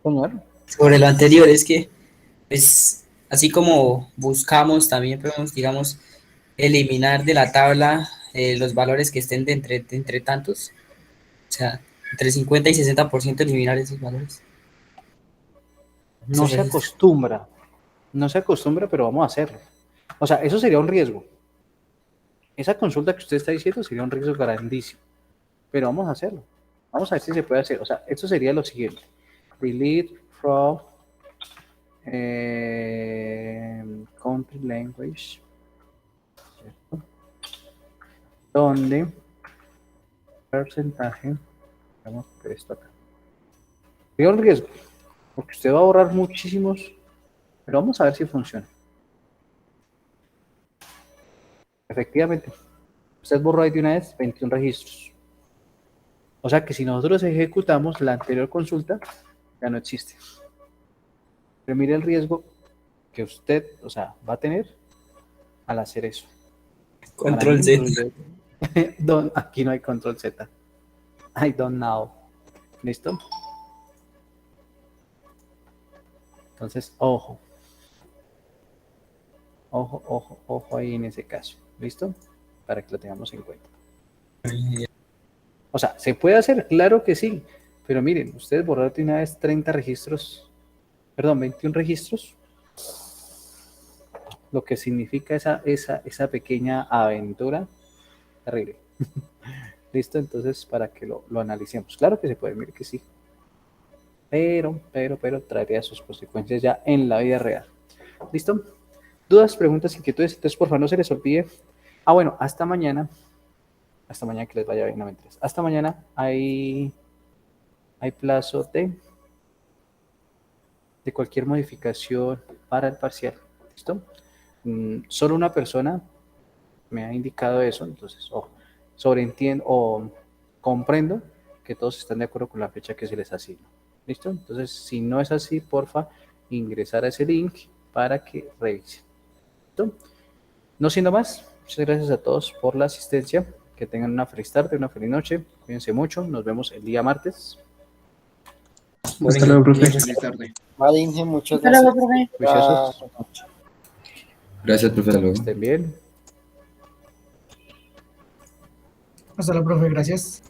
Señor. Sobre lo anterior, es que, pues, así como buscamos, también podemos, digamos, eliminar de la tabla los valores que estén de entre tantos. O sea, entre 50 y 60% eliminar esos valores. No se acostumbra, pero vamos a hacerlo. O sea, eso sería un riesgo. Esa consulta que usted está diciendo sería un riesgo grandísimo, pero vamos a hacerlo. Vamos a ver si se puede hacer. O sea, esto sería lo siguiente. Delete from country language, ¿cierto? Donde porcentaje, vamos a ver esto acá. Sería un riesgo, porque usted va a ahorrar muchísimos, pero vamos a ver si funciona. Efectivamente, usted borró ahí de una vez 21 registros. O sea que si nosotros ejecutamos la anterior consulta, ya no existe. Pero mire el riesgo que usted, o sea, va a tener al hacer eso. Control Z. Aquí no hay control Z. I don't know. ¿Listo? Entonces, ojo. Ojo ahí en ese caso. ¿Listo? Para que lo tengamos en cuenta. O sea, ¿se puede hacer? Claro que sí. Pero miren, ustedes borraron de una vez 30 registros, perdón, 21 registros. Lo que significa esa pequeña aventura terrible. ¿Listo? Entonces, para que lo analicemos. Claro que se puede, mire que sí. Pero traería sus consecuencias ya en la vida real. ¿Listo? ¿Dudas, preguntas, inquietudes? Entonces, por favor, no se les olvide. Bueno, hasta mañana. Hasta mañana que les vaya bien, no mentiras. Hasta mañana hay plazo de cualquier modificación para el parcial. ¿Listo? Solo una persona me ha indicado eso, entonces, sobreentiendo o comprendo que todos están de acuerdo con la fecha que se les asigna. ¿Listo? Entonces, si no es así, porfa, ingresar a ese link para que revisen. ¿Listo? No siendo más, muchas gracias a todos por la asistencia. Que tengan una feliz tarde, una feliz noche. Cuídense mucho. Nos vemos el día martes. Hasta luego, profe. Feliz tarde. Madinge, muchas Hasta luego, gracias. profe. Juiciosos. Gracias, profe. Hasta Que luego. estén bien. Hasta la profe, gracias.